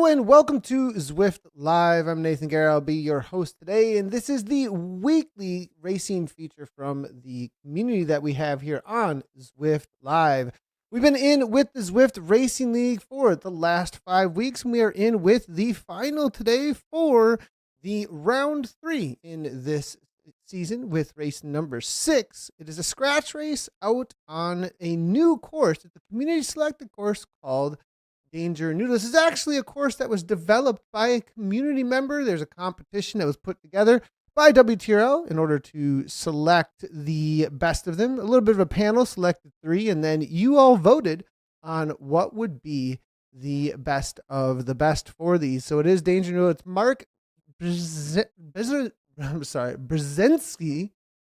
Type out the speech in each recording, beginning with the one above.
and welcome to Zwift Live. I'm Nathan Guerra. I'll be your host today, and this is the weekly racing feature from the community that we have here on Zwift Live. We've been in with the Zwift Racing League for the last 5 weeks, and we are in with the final today for the round 3 in this season with race number 6. It is a scratch race out on a new course. It's a community selected course called Danger Noodle. This is actually a course that was developed by a community member. There's a competition that was put together by WTRL in order to select the best of them. A little bit of a panel, selected 3, and then you all voted on what would be the best of the best for these. So it is Danger Noodle. It's Mark Brzezinski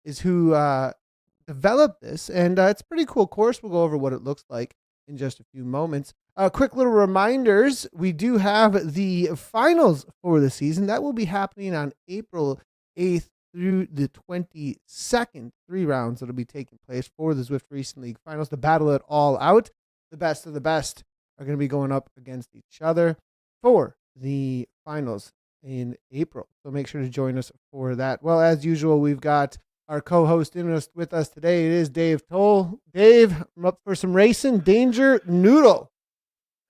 is who developed this, and it's a pretty cool course. We'll go over what it looks like in just a few moments. Quick little reminders. We do have the finals for the season. That will be happening on April 8th through the 22nd. 3 rounds that will be taking place for the Zwift Racing League finals to battle it all out. The best of the best are going to be going up against each other for the finals in April. So make sure to join us for that. Well, as usual, we've got our co-host with us today. It is Dave Toll. Dave, I'm up for some racing. Danger Noodle.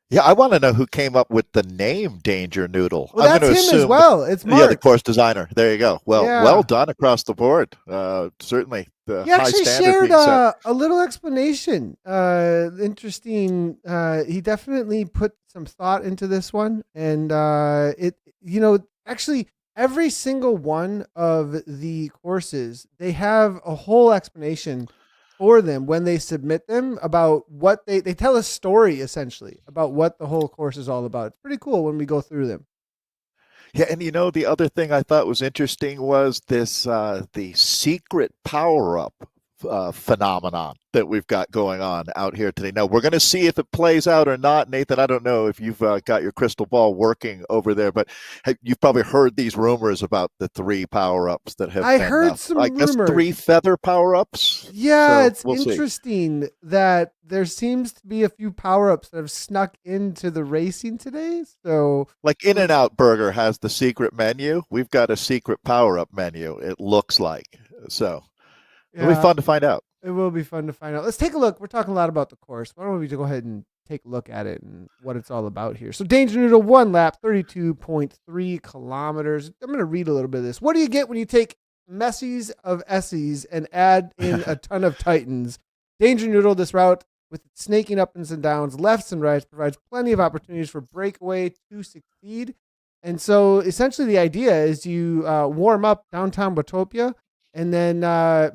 Yeah, I want to know who came up with the name Danger Noodle. Well, that's him as well. It's Mark. Yeah, the course designer. There you go. Well, well done across the board. Certainly, the he high actually standard shared being set. a little explanation. Interesting. He definitely put some thought into this one, and actually, every single one of the courses, they have a whole explanation for them when they submit them about what they tell a story essentially about what the whole course is all about. It's pretty cool when we go through them. Yeah, and the other thing I thought was interesting was this the secret power-up phenomenon that we've got going on out here today. Now, we're going to see if it plays out or not. Nathan, I don't know if you've got your crystal ball working over there, but you've probably heard these rumors about the 3 power-ups that have been, heard some I guess rumors. 3 feather power-ups. Yeah, so it's interesting that there seems to be a few power-ups that have snuck into the racing today. So, like In-N-Out Burger has the secret menu. We've got a secret power-up menu, it looks like. So it'll be fun to find out. It will be fun to find out. Let's take a look. We're talking a lot about the course. Why don't we go ahead and take a look at it and what it's all about here. So Danger Noodle, 1 lap, 32.3 kilometers. I'm going to read a little bit of this. What do you get when you take Messies of Esses and add in a ton of Titans? Danger Noodle, this route with its snaking ups and downs, lefts and rights, provides plenty of opportunities for breakaway to succeed. And so essentially the idea is you warm up downtown Watopia and then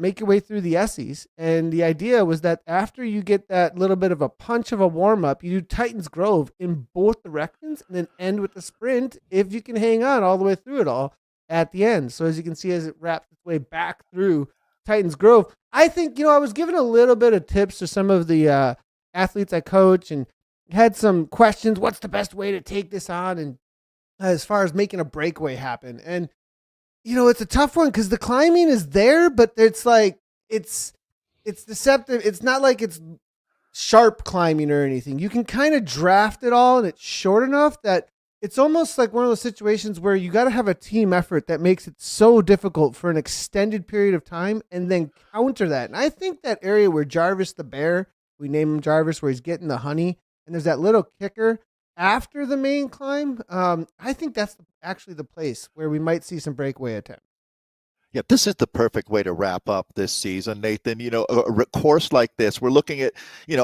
make your way through the Esses. And the idea was that after you get that little bit of a punch of a warm-up, you do Titans Grove in both directions and then end with the sprint if you can hang on all the way through it all at the end. So as you can see, as it wraps its way back through Titans Grove, I think, I was given a little bit of tips to some of the athletes I coach and had some questions. What's the best way to take this on? And as far as making a breakaway happen. And it's a tough one because the climbing is there, but it's like, it's deceptive. It's not like it's sharp climbing or anything. You can kind of draft it all and it's short enough that it's almost like one of those situations where you got to have a team effort that makes it so difficult for an extended period of time and then counter that. And I think that area where Jarvis the bear, we name him Jarvis, where he's getting the honey and there's that little kicker after the main climb, I think that's actually the place where we might see some breakaway attempts. Yeah, this is the perfect way to wrap up this season, Nathan. A course like this, we're looking at,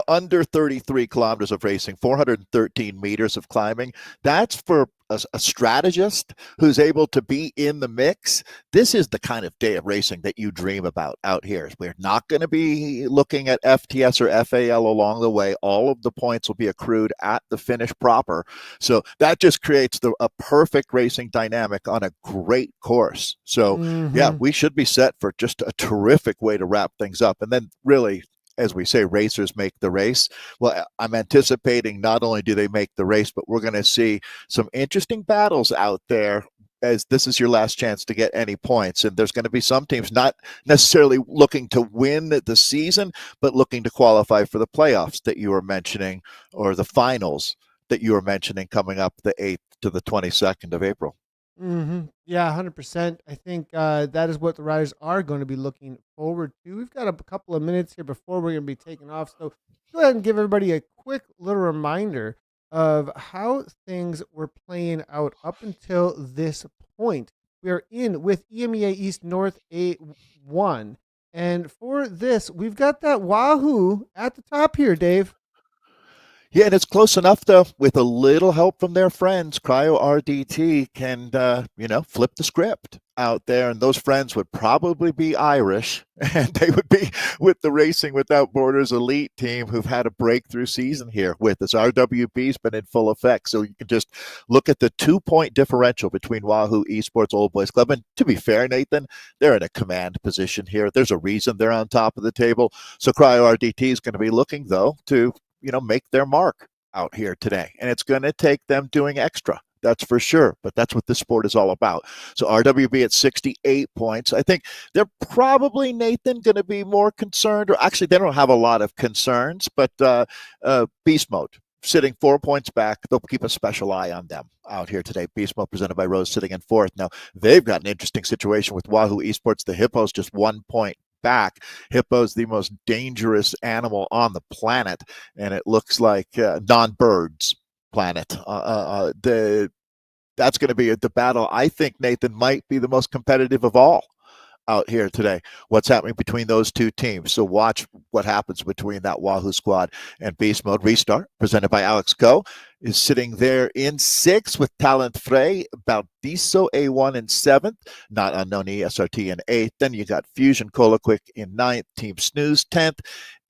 under 33 kilometers of racing, 413 meters of climbing. That's for a strategist who's able to be in the mix. This is the kind of day of racing that you dream about out here. We're not going to be looking at FTS or FAL along the way. All of the points will be accrued at the finish proper. So that just creates a perfect racing dynamic on a great course. So yeah, we should be set for just a terrific way to wrap things up. And then really, as we say, racers make the race. Well, I'm anticipating not only do they make the race, but we're going to see some interesting battles out there, as this is your last chance to get any points. And there's going to be some teams not necessarily looking to win the season, but looking to qualify for the playoffs that you were mentioning, or the finals that you were mentioning coming up the 8th to the 22nd of April. Yeah, 100%. I think that is what the riders are going to be looking forward to. We've got a couple of minutes here before we're going to be taking off. So go ahead and give everybody a quick little reminder of how things were playing out up until this point. We are in with EMEA East North A1. And for this, we've got that Wahoo at the top here, Dave. Yeah, and it's close enough, though, with a little help from their friends. Cryo RDT can, flip the script out there, and those friends would probably be Irish, and they would be with the Racing Without Borders elite team who've had a breakthrough season here with us. RWB's been in full effect, so you can just look at the 2-point differential between Wahoo Esports Old Boys Club. And to be fair, Nathan, they're in a command position here. There's a reason they're on top of the table. So Cryo RDT is going to be looking, though, to make their mark out here today. And it's going to take them doing extra. That's for sure. But that's what this sport is all about. So RWB at 68 points. I think they're probably, Nathan, going to be more concerned, or actually they don't have a lot of concerns, but Beast Mode sitting 4 points back. They'll keep a special eye on them out here today. Beast Mode presented by Rose sitting in fourth. Now, they've got an interesting situation with Wahoo Esports. The Hippos just 1 point back. Hippo's the most dangerous animal on the planet, and it looks like non-birds planet. That's going to be the battle. I think, Nathan, might be the most competitive of all out here today. What's happening between those two teams? So watch what happens between that Wahoo squad and Beast Mode. Restart, presented by Alex Co, is sitting there in sixth with Talent Frey, Baldiso A1 in seventh, Not Unknown ESRT in eighth. Then you got Fusion Cola Quick in ninth, Team Snooze 10th,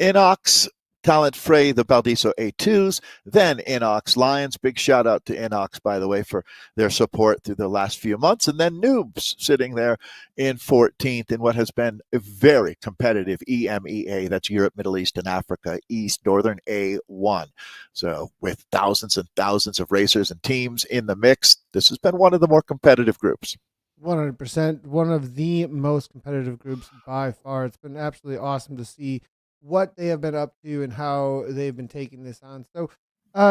Inox, Talent Frey, the Baldiso A2s, then Inox Lions. Big shout out to Inox, by the way, for their support through the last few months. And then Noobs sitting there in 14th in what has been a very competitive EMEA, that's Europe, Middle East, and Africa East, Northern A1. So with thousands and thousands of racers and teams in the mix, this has been one of the more competitive groups. 100%. One of the most competitive groups by far. It's been absolutely awesome to see what they have been up to and how they've been taking this on. So,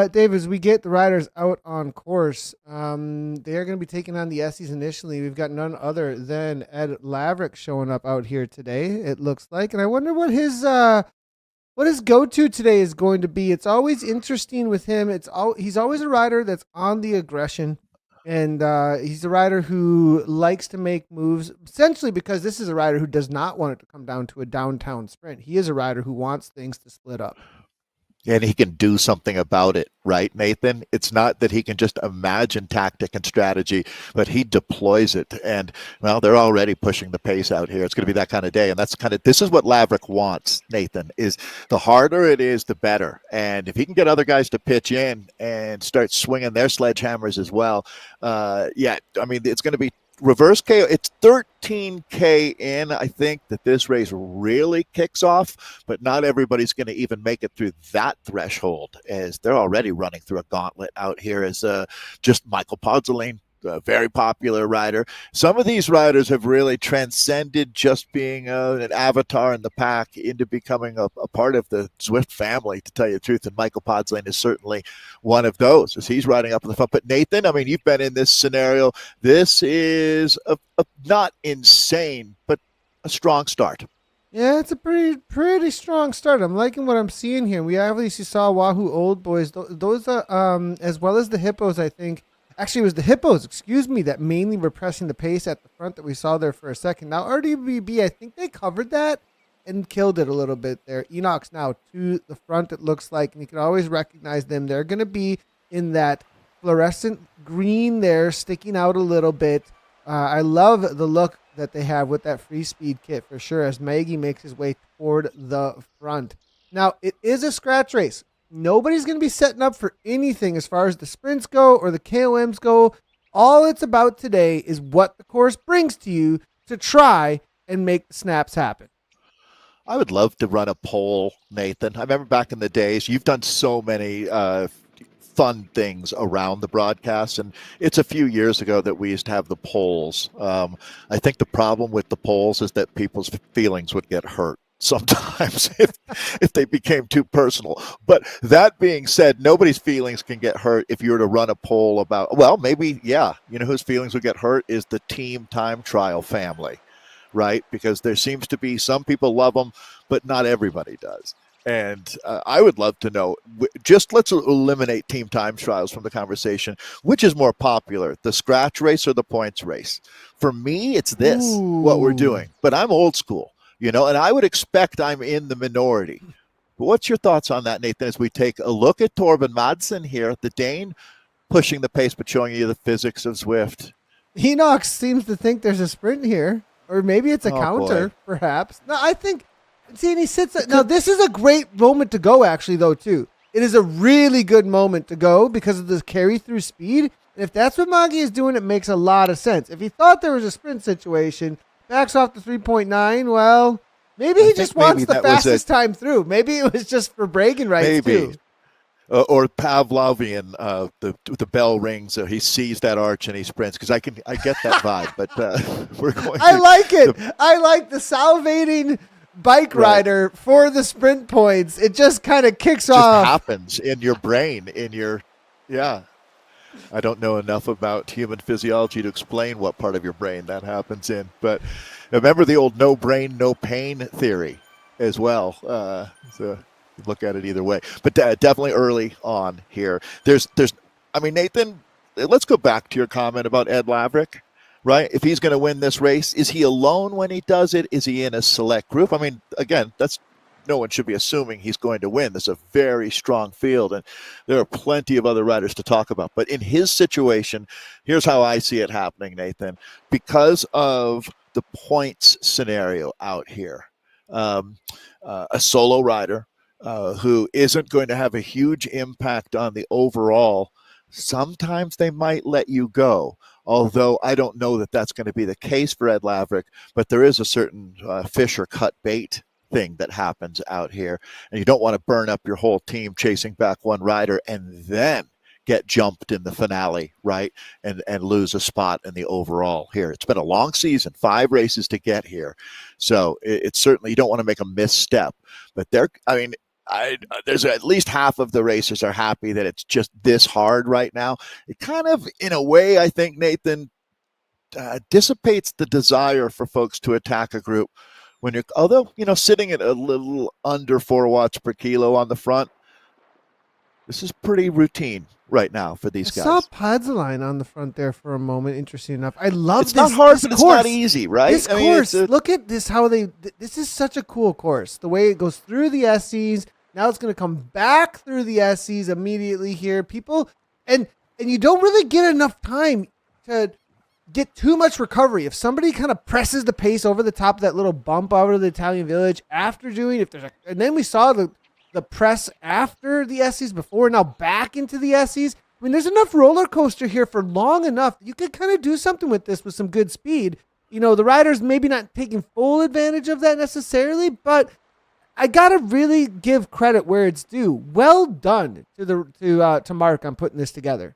Dave, as we get the riders out on course, they are going to be taking on the Esses initially. We've got none other than Ed Laverick showing up out here today, it looks like. And I wonder what his go-to today is going to be. It's always interesting with him. He's always a rider that's on the aggression. And he's a rider who likes to make moves, essentially because this is a rider who does not want it to come down to a downtown sprint. He is a rider who wants things to split up. And he can do something about it, right, Nathan? It's not that he can just imagine tactic and strategy, but he deploys it. And, well, they're already pushing the pace out here. It's going to be that kind of day. And this is what Laverick wants, Nathan, is the harder it is, the better. And if he can get other guys to pitch in and start swinging their sledgehammers as well, it's going to be reverse KO. It's 13K in, I think, that this race really kicks off, but not everybody's going to even make it through that threshold, as they're already running through a gauntlet out here as just Michael Podzoline, a very popular rider. Some of these riders have really transcended just being an avatar in the pack into becoming a part of the Zwift family, to tell you the truth. And Michael Podzoline is certainly one of those as he's riding up in the front. But Nathan, I mean, you've been in this scenario. This is a not insane, but a strong start. Yeah, it's a pretty strong start. I'm liking what I'm seeing here. We obviously saw Wahoo Old Boys. Those are, as well as the Hippos, I think. Actually, it was the Hippos, that mainly were pressing the pace at the front that we saw there for a second. Now, RWB, I think they covered that and killed it a little bit there. Enox now to the front, it looks like, and you can always recognize them. They're going to be in that fluorescent green there, sticking out a little bit. I love the look that they have with that free speed kit for sure, as Maggie makes his way toward the front. Now, it is a scratch race. Nobody's going to be setting up for anything as far as the sprints go or the KOMs go. All it's about today is what the course brings to you to try and make the snaps happen. I would love to run a poll, Nathan. I remember back in the days, you've done so many fun things around the broadcast, and it's a few years ago that we used to have the polls. I think the problem with the polls is that people's feelings would get hurt. sometimes if they became too personal. But that being said, nobody's feelings can get hurt if you were to run a poll about, well, maybe, yeah, you know whose feelings would get hurt is the team time trial family, right? Because there seems to be some people love them, but not everybody does. And I would love to know, just let's eliminate team time trials from the conversation. Which is more popular, the scratch race or the points race? For me, it's this, what we're doing. But I'm old school, you know, and I would expect I'm in the minority. But what's your thoughts on that, Nathan, as we take a look at Torben Madsen here, the Dane pushing the pace but showing you the physics of Zwift? Enoch seems to think there's a sprint here, or maybe it's a counter, boy. perhaps. No, I think, see, and he sits. Now, this is a great moment to go, actually, though, too. It is a really good moment to go because of the carry-through speed. And if that's what Maggie is doing, it makes a lot of sense. If he thought there was a sprint situation, backs off to 3.9, well, maybe he just wants the fastest time through. Maybe it was just for bragging rights, too. Or Pavlovian, the bell rings, he sees that arch and he sprints, because I get that vibe. But we're going. I like it. I like the salivating bike rider for the sprint points. It just kind of kicks off. It happens in your brain, yeah. I don't know enough about human physiology to explain what part of your brain that happens in. But remember the old no brain, no pain theory as well. So look at it either way. But definitely early on here. I mean, Nathan, let's go back to your comment about Ed Laverick, right? If he's going to win this race, is he alone when he does it? Is he in a select group? I mean, again, no one should be assuming he's going to win. There's a very strong field, and there are plenty of other riders to talk about. But in his situation, here's how I see it happening, Nathan. Because of the points scenario out here, a solo rider who isn't going to have a huge impact on the overall, sometimes they might let you go. Although I don't know that that's going to be the case for Ed Laverick, but there is a certain fish or cut bait thing that happens out here, and you don't want to burn up your whole team chasing back one rider and then get jumped in the finale, right? And lose a spot in the overall here. It's been a long season, 5 races to get here. So it's certainly, you don't want to make a misstep, but there's at least half of the racers are happy that it's just this hard right now. It kind of, in a way, I think, Nathan, dissipates the desire for folks to attack a group when you're, although, you know, sitting at a little under 4 watts per kilo on the front, this is pretty routine right now for these guys. I saw Podzaline on the front there for a moment. Interesting enough. I love it's this. It's not hard, but it's not easy, right? This course, look at this, this is such a cool course. The way it goes through the Esses. Now it's going to come back through the Esses immediately here. People, and you don't really get enough time to get too much recovery. If somebody kind of presses the pace over the top of that little bump out of the Italian Village after doing, and then we saw the press after the Esses before, now back into the Esses. I mean, there's enough roller coaster here for long enough. You could kind of do something with this with some good speed. You know, the riders maybe not taking full advantage of that necessarily, but I gotta really give credit where it's due. Well done to Mark on putting this together.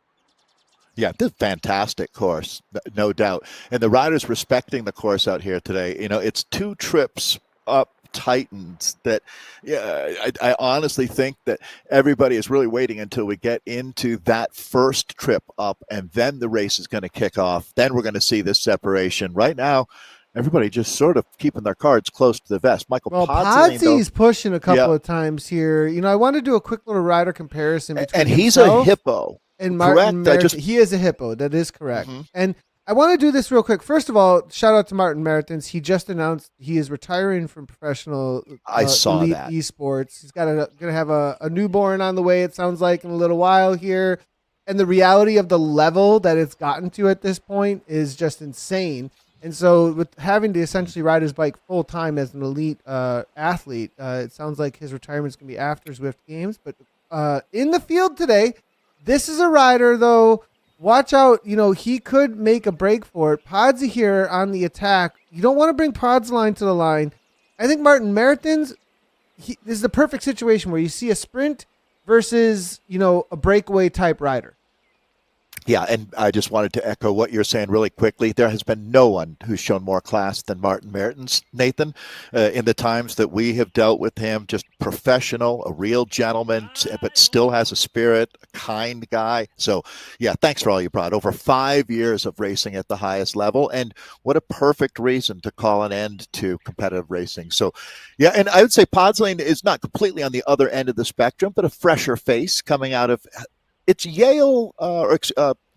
Yeah, this is a fantastic course, no doubt. And the riders respecting the course out here today. You know, it's 2 trips up Titans that, I honestly think that everybody is really waiting until we get into that first trip up, and then the race is going to kick off. Then we're going to see this separation. Right now, everybody just sort of keeping their cards close to the vest. Podsy's pushing a couple of times here. You know, I want to do a quick little rider comparison between and he's a hippo. And Martin he is a hippo. That is correct. Mm-hmm. And I want to do this real quick. First of all, shout out to Martin Meritens. He just announced he is retiring from professional elite esports. He's going to have a newborn on the way, it sounds like, in a little while here. And the reality of the level that it's gotten to at this point is just insane. And so with having to essentially ride his bike full time as an elite athlete, it sounds like his retirement is going to be after Zwift Games. But in the field today, this is a rider, though. Watch out. You know, he could make a break for it. Podsy here on the attack. You don't want to bring Podzaline to the line. I think Martin Meritens, this is the perfect situation where you see a sprint versus, you know, a breakaway type rider. Yeah, and I just wanted to echo what you're saying really quickly. There has been no one who's shown more class than Martin Mertens, Nathan, in the times that we have dealt with him. Just professional, a real gentleman, but still has a spirit, a kind guy. So, yeah, thanks for all you brought. Over 5 years of racing at the highest level, and what a perfect reason to call an end to competitive racing. So, yeah, and I would say Podslane is not completely on the other end of the spectrum, but a fresher face coming out of it's Yale or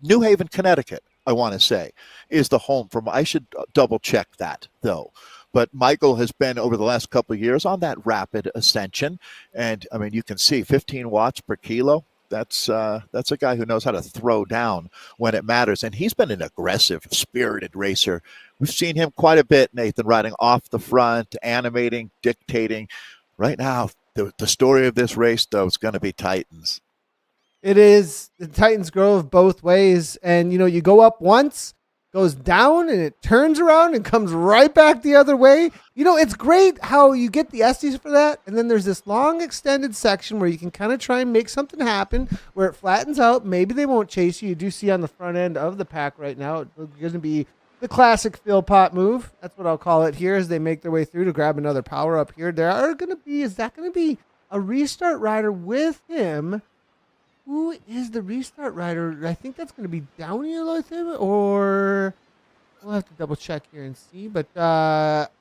New Haven, Connecticut, I want to say, is the home from. I should double check that, though. But Michael has been, over the last couple of years, on that rapid ascension. And, I mean, you can see 15 watts per kilo. That's a guy who knows how to throw down when it matters. And he's been an aggressive, spirited racer. We've seen him quite a bit, Nathan, riding off the front, animating, dictating. Right now, the story of this race, though, is going to be Titans. It is the Titans Grove both ways. And, you go up once, goes down, and it turns around and comes right back the other way. It's great how you get the Estes for that. And then there's this long extended section where you can kind of try and make something happen where it flattens out. Maybe they won't chase you. You do see on the front end of the pack right now, it's going to be the classic Philpott move. That's what I'll call it here as they make their way through to grab another power up here. Is that going to be a restart rider with him? Who is the restart rider? I think that's going to be Downey with him, or we'll have to double check here and see. But that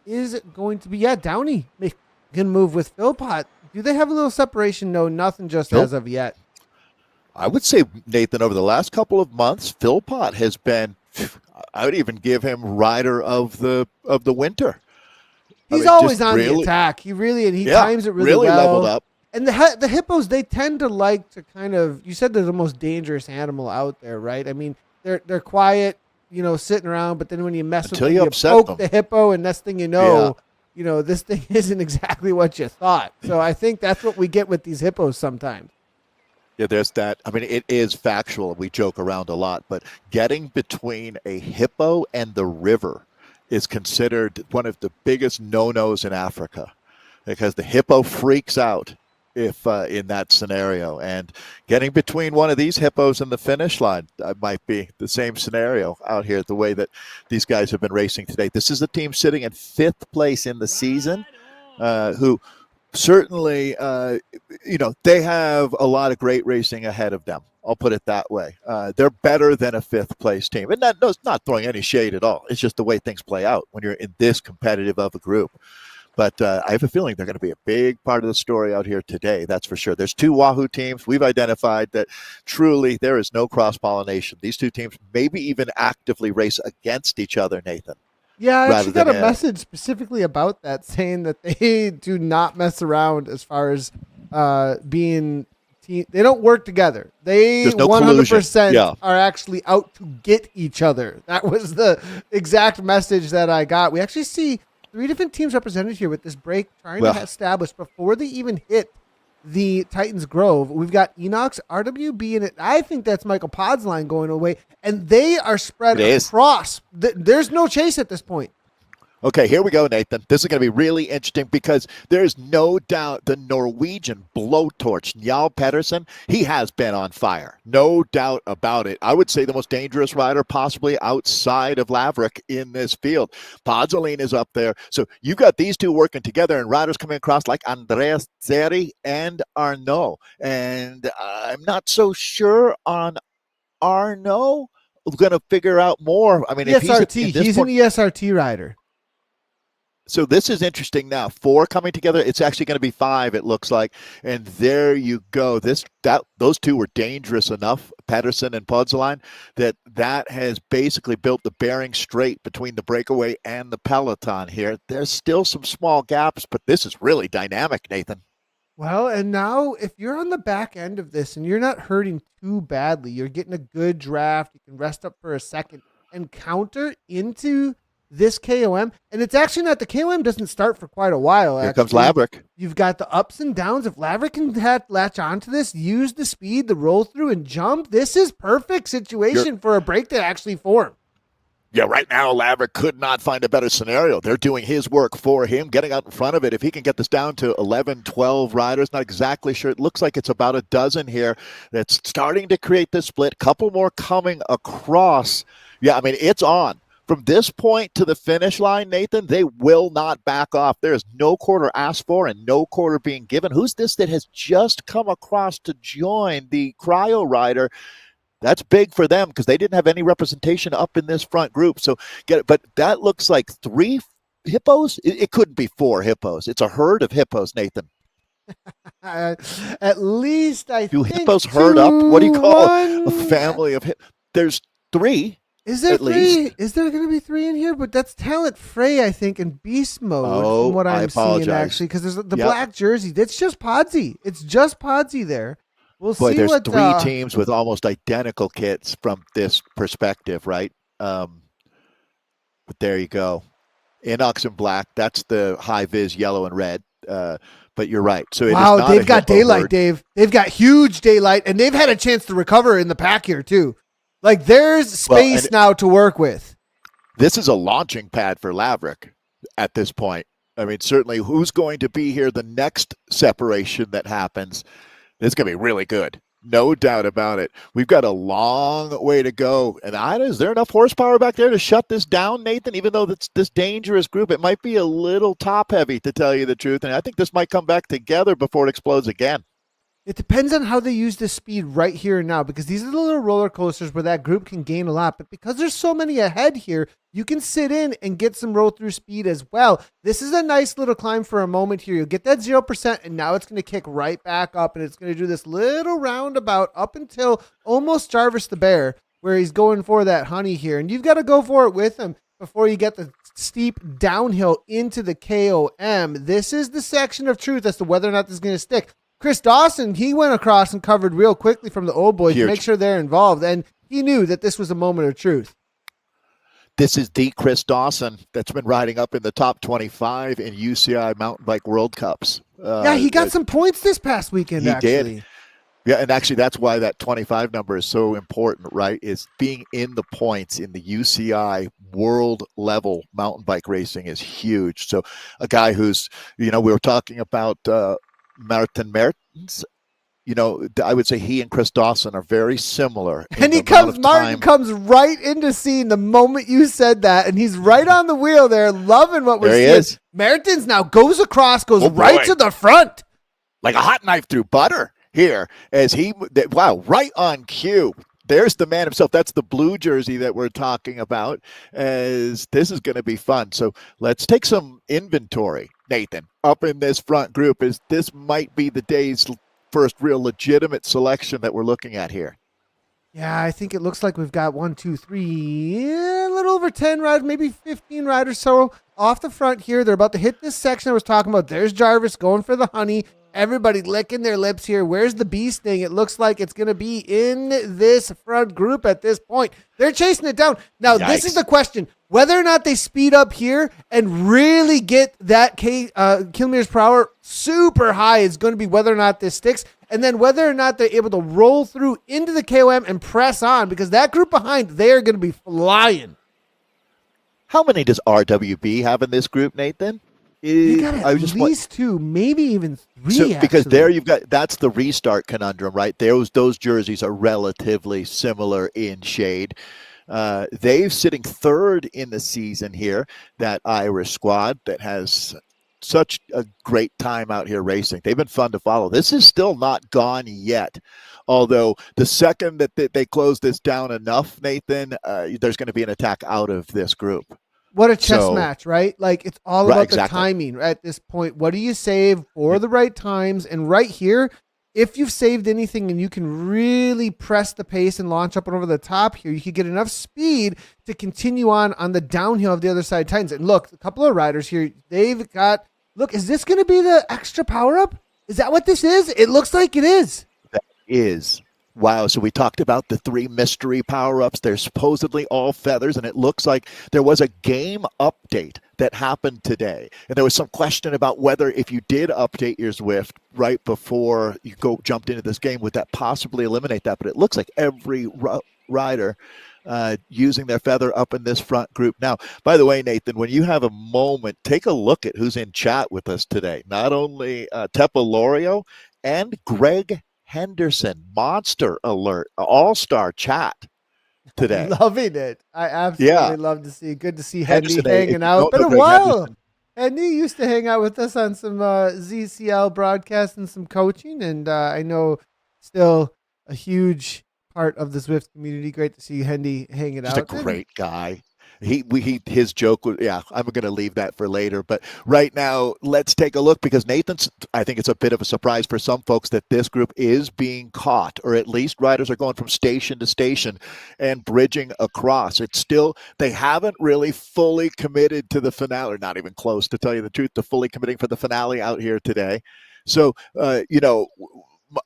is going to be, Downey can move with Philpott. Do they have a little separation? No, nothing just as of yet. I would say, Nathan, over the last couple of months, Philpott has been, I would even give him rider of the winter. He's always on the attack. He times it really well. Leveled up. And the hippos, they tend to like to kind of, you said they're the most dangerous animal out there, right? I mean, they're quiet, sitting around, but then when you mess with them, you poke the hippo, and next thing you know, this thing isn't exactly what you thought. So I think that's what we get with these hippos sometimes. Yeah, there's that. I mean, it is factual. We joke around a lot, but getting between a hippo and the river is considered one of the biggest no-nos in Africa because the hippo freaks out if in that scenario, and getting between one of these hippos and the finish line might be the same scenario out here, the way that these guys have been racing today. This is the team sitting in 5th place in the season, who certainly, they have a lot of great racing ahead of them. I'll put it that way. They're better than a 5th place team. And that's not throwing any shade at all. It's just the way things play out when you're in this competitive of a group. But I have a feeling they're going to be a big part of the story out here today. That's for sure. There's 2 Wahoo teams. We've identified that truly there is no cross-pollination. These 2 teams maybe even actively race against each other, Nathan. Yeah, I actually got a message specifically about that, saying that they do not mess around as far as being team. They don't work together. They 100% are actually out to get each other. That was the exact message that I got. We actually see 3 different teams represented here with this break trying to establish before they even hit the Titans Grove. We've got Enox, RWB in it. I think that's Michael Pod's line going away, and they are spread across. There's no chase at this point. Okay, here we go, Nathan. This is going to be really interesting because there's no doubt the Norwegian blowtorch, Njal Pedersen, he has been on fire. No doubt about it. I would say the most dangerous rider possibly outside of Laverick in this field. Podzoline is up there. So you got these 2 working together and riders coming across like Andreas Zeri and Arnaud. And I'm not so sure on Arnaud. We're going to figure out more. I mean, ESRT, he's an ESRT rider. So this is interesting now. 4 coming together. It's actually going to be 5, it looks like. And there you go. Those 2 were dangerous enough, Pedersen and Podzoline, that has basically built the bearing straight between the breakaway and the peloton here. There's still some small gaps, but this is really dynamic, Nathan. Well, and now if you're on the back end of this and you're not hurting too badly, you're getting a good draft, you can rest up for a second and counter into this KOM, and it's actually not, the KOM doesn't start for quite a while. Here comes Laverick. You've got the ups and downs. If Laverick can latch onto this, use the speed, the roll through and jump, this is perfect situation for a break to actually form. Yeah, right now, Laverick could not find a better scenario. They're doing his work for him, getting out in front of it. If he can get this down to 11, 12 riders, not exactly sure. It looks like it's about a dozen here that's starting to create this split. Couple more coming across. Yeah, I mean, it's on. From this point to the finish line, Nathan, they will not back off. There is no quarter asked for and no quarter being given. Who's this that has just come across to join the cryo rider? That's big for them because they didn't have any representation up in this front group. So but that looks like 3 hippos. It couldn't be 4 hippos. It's a herd of hippos, Nathan. At least I do think hippos herd up? What do you call a one. family of hippos? There's 3. Is there at 3? least. Is there going to be 3 in here? But that's Talent Frey, I think, in beast mode from what I'm seeing, actually, because there's the black jersey. It's just Podsy. It's just Podsy there. We'll Boy, see there's what 3 teams with almost identical kits from this perspective, right? But there you go. Inox in black. That's the high vis yellow and red. But you're right. So wow, they've got daylight, herd. Dave. They've got huge daylight, and they've had a chance to recover in the pack here too. Like there's space now to work with. This is a launching pad for Laverick at this point. I mean, certainly who's going to be here the next separation that happens. It's going to be really good. No doubt about it. We've got a long way to go. And is there enough horsepower back there to shut this down, Nathan? Even though it's this dangerous group, it might be a little top heavy, to tell you the truth. And I think this might come back together before it explodes again. It depends on how they use this speed right here and now, because these are the little roller coasters where that group can gain a lot. But because there's so many ahead here, you can sit in and get some roll through speed as well. This is a nice little climb for a moment here. You'll get that 0%, and now it's going to kick right back up, and it's going to do this little roundabout up until almost Jarvis the Bear, where he's going for that honey here. And you've got to go for it with him before you get the steep downhill into the KOM. This is the section of truth as to whether or not this is going to stick. Chris Dawson, he went across and covered real quickly from the old boys to make sure they're involved, and he knew that this was a moment of truth. This is the Chris Dawson that's been riding up in the top 25 in UCI Mountain Bike World Cups. Yeah, he got some points this past weekend, he actually. Did. Yeah, and actually that's why that 25 number is so important, right? Is being in the points in the UCI world level mountain bike racing is huge. So a guy who's, we were talking about Martin Mertens, I would say he and Chris Dawson are very similar. And Martin comes right into scene the moment you said that, and he's right on the wheel there, loving what we're seeing. Is. Mertens now goes across, goes right to the front. Like a hot knife through butter here as right on cue. There's the man himself. That's the blue jersey that we're talking about, as this is going to be fun. So let's take some inventory, Nathan, up in this front group, as this might be the day's first real legitimate selection that we're looking at here. Yeah, I think it looks like we've got 1, 2, 3, a little over 10 riders, maybe 15 riders so off the front here. They're about to hit this section I was talking about. There's Jarvis going for the honey. Everybody licking their lips here. Where's the beast thing? It looks like it's going to be in this front group at this point. They're chasing it down. Now, This is the question. Whether or not they speed up here and really get that kilometers per hour super high is going to be whether or not this sticks. And then whether or not they're able to roll through into the KOM and press on, because that group behind, they are going to be flying. How many does RWB have in this group, Nathan? You got at least 2, maybe even 3. So, because there that's the restart conundrum, right? Those jerseys are relatively similar in shade. They're sitting third in the season here, that Irish squad that has such a great time out here racing. They've been fun to follow. This is still not gone yet. Although the second that they close this down enough, Nathan, there's going to be an attack out of this group. What a chess match, right? Like, it's all about the timing at this point. What do you save for the right times? And right here, if you've saved anything and you can really press the pace and launch up and over the top here, you could get enough speed to continue on the downhill of the other side Titans. And look, a couple of riders here, they've got, look, is this going to be the extra power up? Is that what this is? It looks like it is. That is. Wow, so we talked about the 3 mystery power-ups. They're supposedly all feathers, and it looks like there was a game update that happened today. And there was some question about whether if you did update your Zwift right before you jumped into this game, would that possibly eliminate that? But it looks like every rider using their feather up in this front group. Now, by the way, Nathan, when you have a moment, take a look at who's in chat with us today. Not only Tepalorio and Greg Henderson. Monster alert. All-star chat today. Loving it. I absolutely love to see. Good to see Hendy hanging out. Been a while. Hendy used to hang out with us on some ZCL broadcasts and some coaching, and I know still a huge part of the Zwift community. Great to see Hendy hanging out. Just a great guy. His joke was, I'm going to leave that for later. But right now, let's take a look, because I think it's a bit of a surprise for some folks that this group is being caught, or at least riders are going from station to station and bridging across. It's still, they haven't really fully committed to the finale, or not even close, to tell you the truth, to fully committing for the finale out here today. So,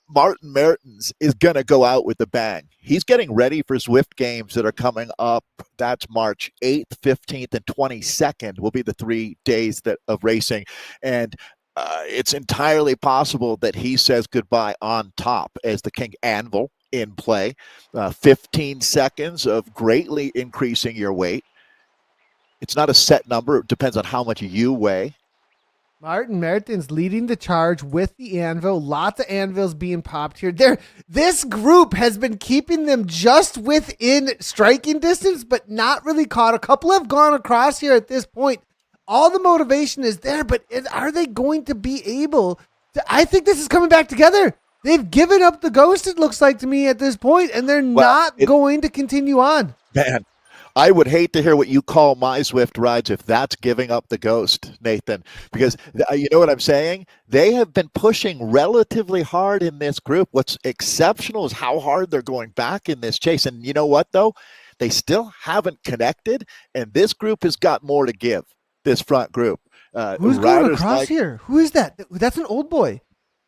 Martin Mertens is going to go out with a bang. He's getting ready for Zwift games that are coming up. That's March 8th, 15th, and 22nd will be the 3 days of racing. And it's entirely possible that he says goodbye on top as the King Anvil in play. 15 seconds of greatly increasing your weight. It's not a set number. It depends on how much you weigh. Martin Mertens leading the charge with the anvil. Lots of anvils being popped here. This group has been keeping them just within striking distance, but not really caught. A couple have gone across here at this point. All the motivation is there, but are they going to be able to? I think this is coming back together. They've given up the ghost, it looks like to me at this point, and they're not going to continue on. Man, I would hate to hear what you call my Zwift rides if that's giving up the ghost, Nathan, because you know what I'm saying? They have been pushing relatively hard in this group. What's exceptional is how hard they're going back in this chase. And you know what, though? They still haven't connected, and this group has got more to give, this front group. Who's going across here? Who is that? That's an old boy.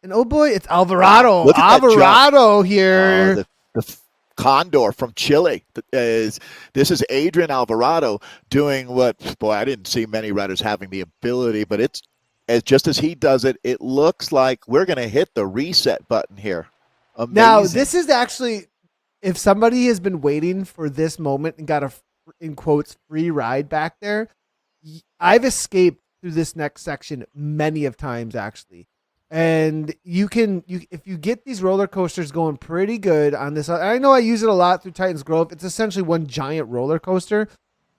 An old boy? It's Alvarado. Alvarado here. The Condor from Chile. This is Adrian Alvarado doing what, boy, I didn't see many riders having the ability, but it's just as he does it, it looks like we're going to hit the reset button here. Amazing. Now, this is actually, if somebody has been waiting for this moment and got a, in quotes, free ride back there, I've escaped through this next section many of times, actually. And if you get these roller coasters going pretty good on this, I know I use it a lot through Titans Grove. It's essentially one giant roller coaster.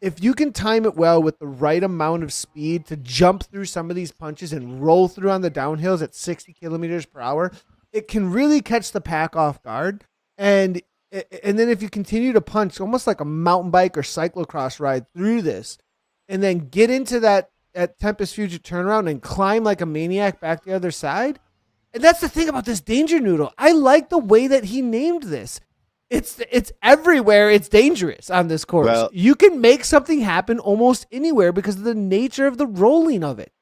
If you can time it well with the right amount of speed to jump through some of these punches and roll through on the downhills at 60 kilometers per hour, it can really catch the pack off guard. And then if you continue to punch almost like a mountain bike or cyclocross ride through this, and then get into that at Tempest Future turnaround and climb like a maniac back the other side. And that's the thing about this Danger Noodle. I like the way that he named this. It's everywhere. It's dangerous on this course. Well, you can make something happen almost anywhere because of the nature of the rolling of it.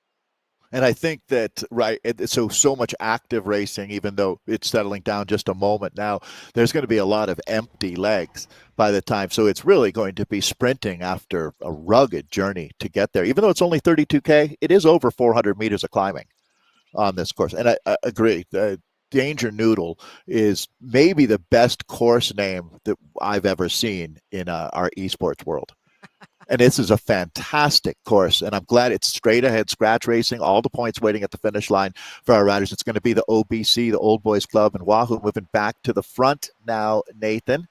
And I think that, right, so much active racing, even though it's settling down just a moment now, there's going to be a lot of empty legs by the time. So it's really going to be sprinting after a rugged journey to get there. Even though it's only 32K, it is over 400 meters of climbing on this course. And I agree. Danger Noodle is maybe the best course name that I've ever seen in our esports world. And this is a fantastic course, and I'm glad it's straight ahead scratch racing, all the points waiting at the finish line for our riders. It's going to be the OBC, the Old Boys Club, and Wahoo moving back to the front now, Nathan.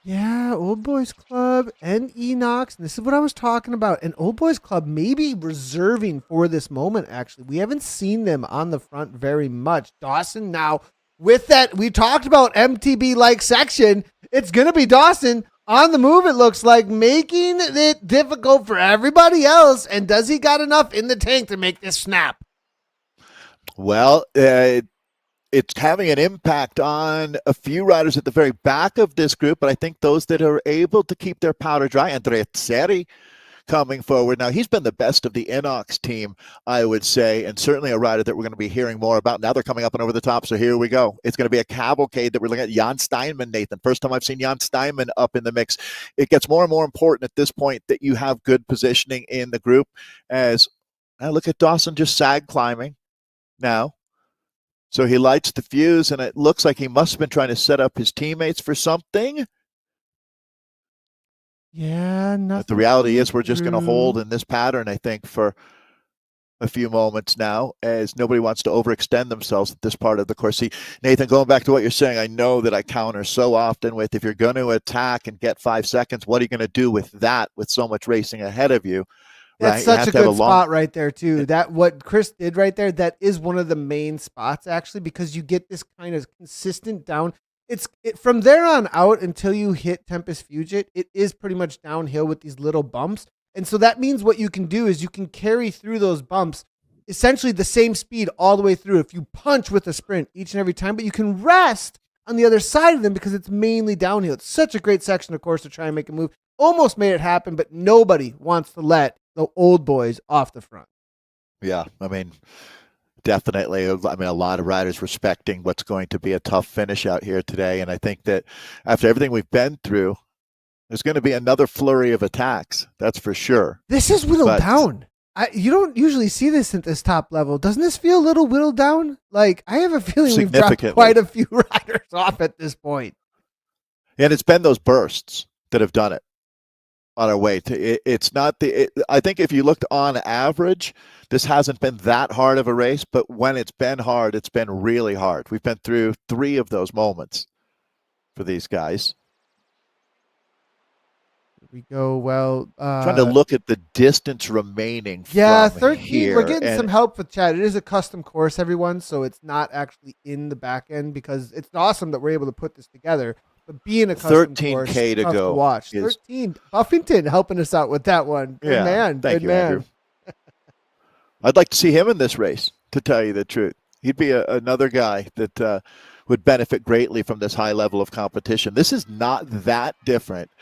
Yeah, Old Boys Club and Enox. And this is what I was talking about. And Old Boys Club may be reserving for this moment, actually. We haven't seen them on the front very much. Dawson now, with that, we talked about MTB-like section. It's going to be Dawson on the move, it looks like, making it difficult for everybody else. And does he got enough in the tank to make this snap? Well, it's having an impact on a few riders at the very back of this group, but I think those that are able to keep their powder dry, Andrea Tseri coming forward. Now, he's been the best of the Inox team, I would say, and certainly a rider that we're going to be hearing more about. Now they're coming up and over the top, so here we go. It's going to be a cavalcade that we're looking at. Jan Steinman, Nathan. First time I've seen Jan Steinman up in the mix. It gets more and more important at this point that you have good positioning in the group. As I look at Dawson just sag climbing now. So he lights the fuse, and it looks like he must have been trying to set up his teammates for something. Yeah, nothing. But the reality is we're just going to hold in this pattern, I think, for a few moments now, as nobody wants to overextend themselves at this part of the course. See, Nathan, going back to what you're saying, I know that I counter so often with, if you're going to attack and get 5 seconds, what are you going to do with that with so much racing ahead of you? That's right? such a good spot right there too. That what Chris did right there, that is one of the main spots actually, because you get this kind of consistent down. From there on out until you hit Tempest Fugit, it is pretty much downhill with these little bumps. And so that means what you can do is you can carry through those bumps essentially the same speed all the way through if you punch with a sprint each and every time, but you can rest on the other side of them because it's mainly downhill. It's such a great section, of course, to try and make a move. Almost made it happen, but nobody wants to let the old boys off the front. Yeah, I mean, definitely. I mean, a lot of riders respecting what's going to be a tough finish out here today. And I think that after everything we've been through, there's going to be another flurry of attacks. That's for sure. This is whittled down. You don't usually see this at this top level. Doesn't this feel a little whittled down? Like, I have a feeling we've dropped quite a few riders off at this point. And it's been those bursts that have done it on our way to it's not I think if you looked on average, this hasn't been that hard of a race, but when it's been hard, it's been really hard. We've been through 3 of those moments for these guys. We go trying to look at the distance remaining. Yeah, from 13. Here. We're getting some help with chat. It is a custom course, everyone, so it's not actually in the back end, because it's awesome that we're able to put this together. But being a custom 13K course, to tough go. To watch. 13. Buffington helping us out with that one. Good man. Thank Good you, man. Andrew. I'd like to see him in this race, to tell you the truth. He'd be another guy that would benefit greatly from this high level of competition. This is not that different.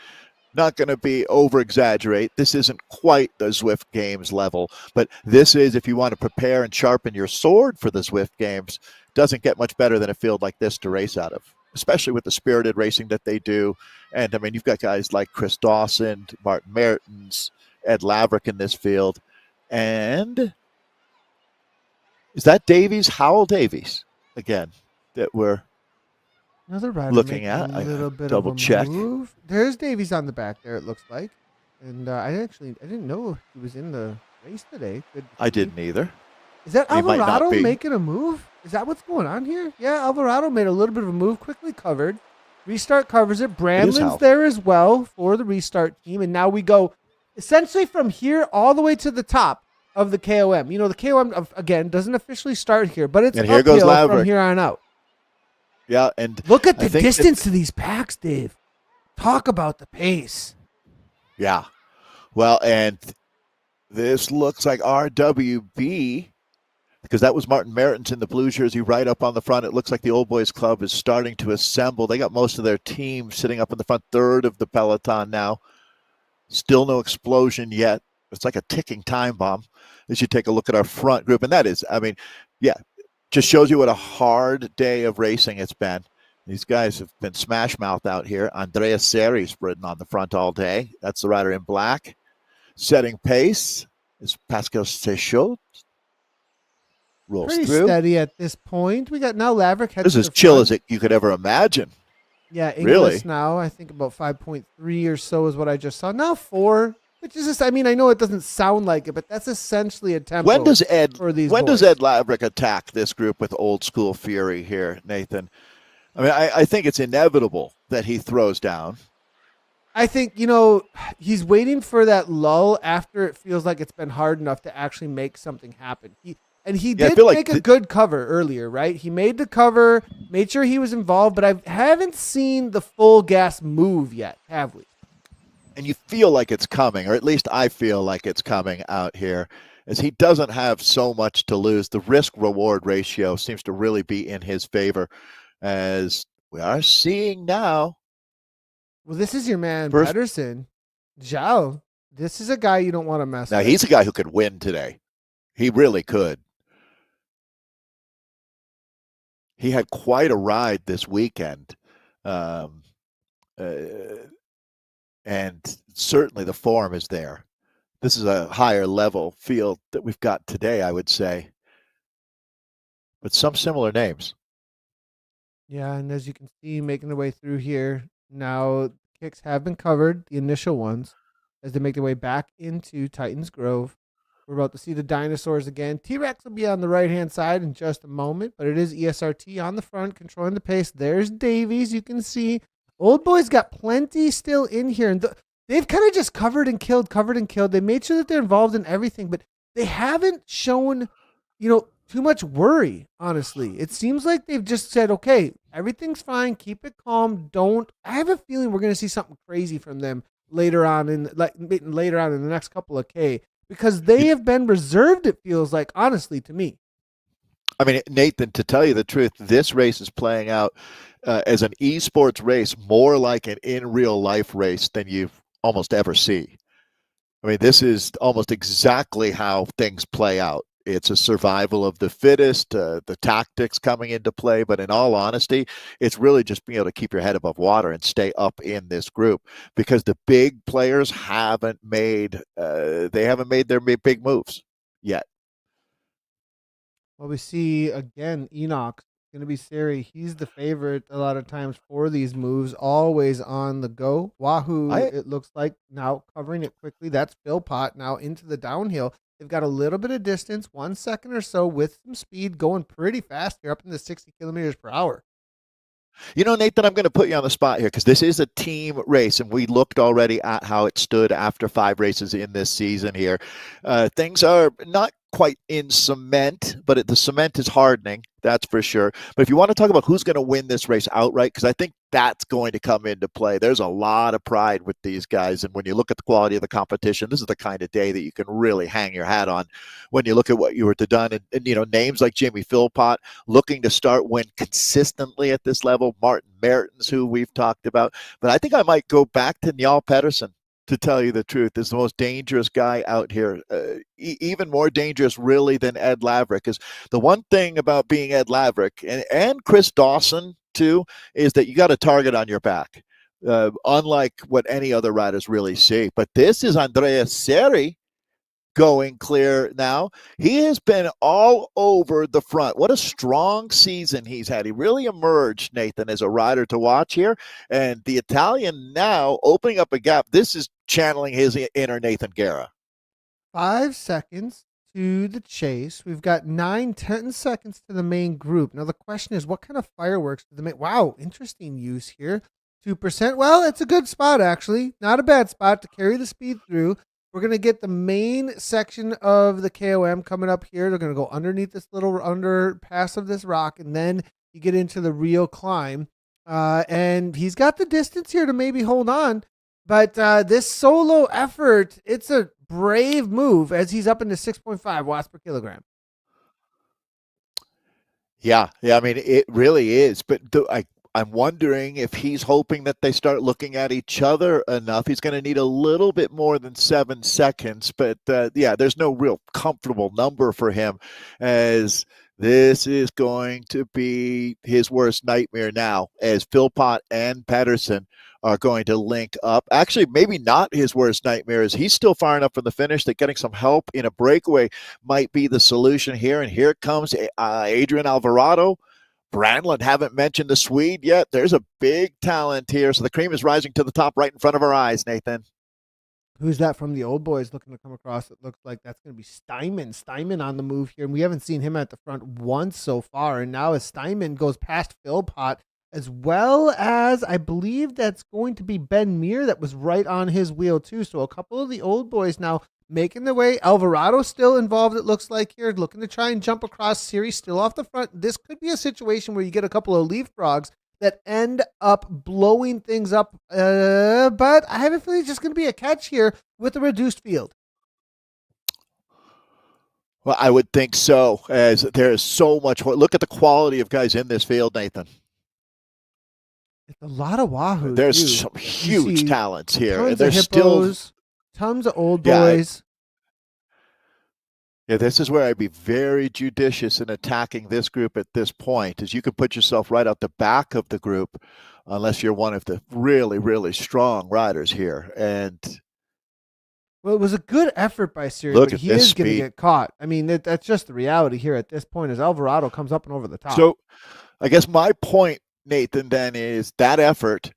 Not going to be over-exaggerate. This isn't quite the Zwift Games level, but this is, if you want to prepare and sharpen your sword for the Zwift Games, doesn't get much better than a field like this to race out of, especially with the spirited racing that they do. And, I mean, you've got guys like Chris Dawson, Martin Mertens, Ed Laverick in this field. And is that Davies? Howell Davies, again, that we're another rider looking at. A little bit double of a check. Move. There's Davies on the back there, it looks like. And I didn't know he was in the race today. I didn't either. Is that Alvarado making a move? Is that what's going on here? Yeah, Alvarado made a little bit of a move, quickly covered. Restart covers it. Brandon's there as well for the restart team. And now we go essentially from here all the way to the top of the KOM. You know, the KOM, again, doesn't officially start here, but it's uphill from here on out. Yeah, and look at the distance to these packs, Dave. Talk about the pace. Yeah. Well, and this looks like RWB, because that was Martin Mertens in the blue jersey right up on the front. It looks like the Old Boys Club is starting to assemble. They got most of their team sitting up in the front third of the peloton now. Still no explosion yet. It's like a ticking time bomb as you take a look at our front group. And that is, I mean, yeah, just shows you what a hard day of racing it's been. These guys have been smash mouth out here. Andrea Seri's ridden on the front all day. That's the rider in black. Setting pace is Pascal Sechot. Rolls pretty through. Steady at this point. We got now Laverick. This is as chill as you could ever imagine. Yeah, English really? Now I think about 5.3 or so is what I just saw. Now 4, which is just, I mean, I know it doesn't sound like it, but that's essentially a tempo. When does Ed boys. Laverick attack this group with old school fury here, Nathan? I mean, I think it's inevitable that he throws down. I think, you know, he's waiting for that lull after it feels like it's been hard enough to actually make something happen. He did make a good cover earlier, right? He made the cover, made sure he was involved, but I haven't seen the full gas move yet, have we? And you feel like it's coming, or at least I feel like it's coming out here, as he doesn't have so much to lose. The risk-reward ratio seems to really be in his favor, as we are seeing now. Well, this is your man, Pedersen. Zhao, this is a guy you don't want to mess with. Now, he's a guy who could win today. He really could. He had quite a ride this weekend. And certainly the form is there. This is a higher level field that we've got today, I would say. but some similar names. Yeah, and as you can see, making their way through here now, kicks have been covered, the initial ones, as they make their way back into Titans Grove. We're about to see the dinosaurs again. T Rex will be on the right hand side in just a moment, but it is ESRT on the front, controlling the pace. There's Davies, you can see. Old Boys got plenty still in here, and they've kind of just covered and killed, covered and killed. They made sure that they're involved in everything, but they haven't shown, too much worry, honestly. It seems like they've just said, okay, everything's fine, keep it calm. Don't. I have a feeling we're going to see something crazy from them later on later on in the next couple of K, because they have been reserved, it feels like, honestly, to me. I mean, Nathan, to tell you the truth, this race is playing out as an esports race more like an in real life race than you almost ever see. I mean, this is almost exactly how things play out. It's a survival of the fittest, the tactics coming into play. But in all honesty, it's really just being able to keep your head above water and stay up in this group, because the big players haven't made their big moves yet. Well, we see again Enoch going to be Siri. He's the favorite a lot of times for these moves, always on the go. Wahoo, I it looks like now covering it quickly. That's Philpott now into the downhill. They've got a little bit of distance, 1 second or so, with some speed, going pretty fast here, up in the 60 kilometers per hour. Nathan, I'm going to put you on the spot here because this is a team race, and we looked already at how it stood after 5 races in this season here. Things are not quite in cement, but the cement is hardening, that's for sure. But if you want to talk about who's going to win this race outright, because I think that's going to come into play. There's a lot of pride with these guys, and when you look at the quality of the competition, this is the kind of day that you can really hang your hat on when you look at what you were to done. And names like Jamie Philpott looking to start win consistently at this level, Martin Mertens, who we've talked about. But I think I might go back to Njal Pedersen, to tell you the truth, is the most dangerous guy out here. Even more dangerous, really, than Ed Laverick. Is the one thing about being Ed Laverick and Chris Dawson, too, is that you got a target on your back, unlike what any other riders really see. But this is Andrea Seri going clear now. He has been all over the front. What a strong season he's had. He really emerged, Nathan, as a rider to watch here. And the Italian now opening up a gap. This is channeling his inner Nathan Guerra. 5 seconds to the chase. We've got 10 seconds to the main group. Now, the question is, what kind of fireworks did the main? Wow, interesting use here. 2%. Well, it's a good spot, actually. Not a bad spot to carry the speed through. We're going to get the main section of the KOM coming up here. They're going to go underneath this little underpass of this rock, and then you get into the real climb. And he's got the distance here to maybe hold on. But this solo effort, it's a brave move as he's up into 6.5 watts per kilogram. Yeah. I mean, it really is. But I'm wondering if he's hoping that they start looking at each other enough. He's going to need a little bit more than 7 seconds. But there's no real comfortable number for him, as this is going to be his worst nightmare now, as Philpott and Pedersen are going to link up. Actually, maybe not his worst nightmare, as he's still far enough from the finish that getting some help in a breakaway might be the solution here. And here comes Adrian Alvarado. Brandland, haven't mentioned the Swede yet. There's a big talent here. So the cream is rising to the top right in front of our eyes, Nathan. Who's that from the old boys looking to come across? It looks like that's going to be Steinman. Steinman on the move here. And we haven't seen him at the front once so far. And now as Steinman goes past Philpott, as well as I believe that's going to be Ben Meir that was right on his wheel too. So a couple of the old boys now making their way. Alvarado still involved, it looks like here, looking to try and jump across. Series still off the front. This could be a situation where you get a couple of leapfrogs that end up blowing things up. But I have a feeling it's just going to be a catch here with a reduced field. Well, I would think so, as there is so much. Look at the quality of guys in this field, Nathan. It's a lot of Wahoo. There's some huge talents here. Tons There's of hippos, tons of old boys. Yeah, this is where I'd be very judicious in attacking this group at this point, as you could put yourself right out the back of the group unless you're one of the really, really strong riders here. And Well, it was a good effort by Sirius, Look but at he this is going to speed. get caught. I mean, that's just the reality here at this point as Alvarado comes up and over the top. So I guess my point, Nathan, then is that effort,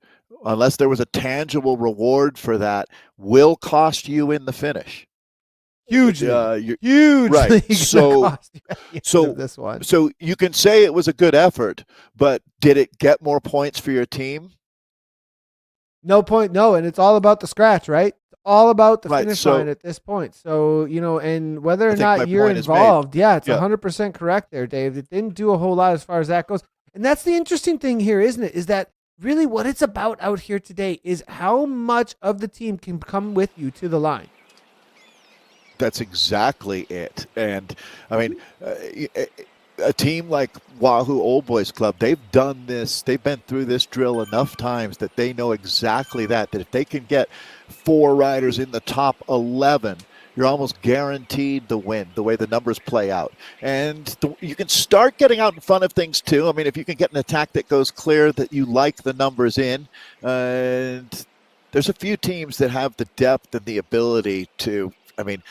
unless there was a tangible reward for that, will cost you in the finish. Hugely Right. gonna So, cost you at the end so, of this one. so you can say it was a good effort, but did it get more points for your team? No point. No, and it's all about the scratch, right? It's all about the Right. finish So line at this point. So, and whether I or think my not you're point is made. involved, yeah, it's Yeah. 100% correct there, Dave. It didn't do a whole lot as far as that goes. And that's the interesting thing here, isn't it? Is that really what it's about out here today is how much of the team can come with you to the line. That's exactly it. And I mean, a team like Wahoo Old Boys Club, they've done this, they've been through this drill enough times that they know exactly that if they can get 4 riders in the top 11, you're almost guaranteed the win, the way the numbers play out. And you can start getting out in front of things too. I mean, if you can get an attack that goes clear that you like the numbers in, and there's a few teams that have the depth and the ability to, I mean,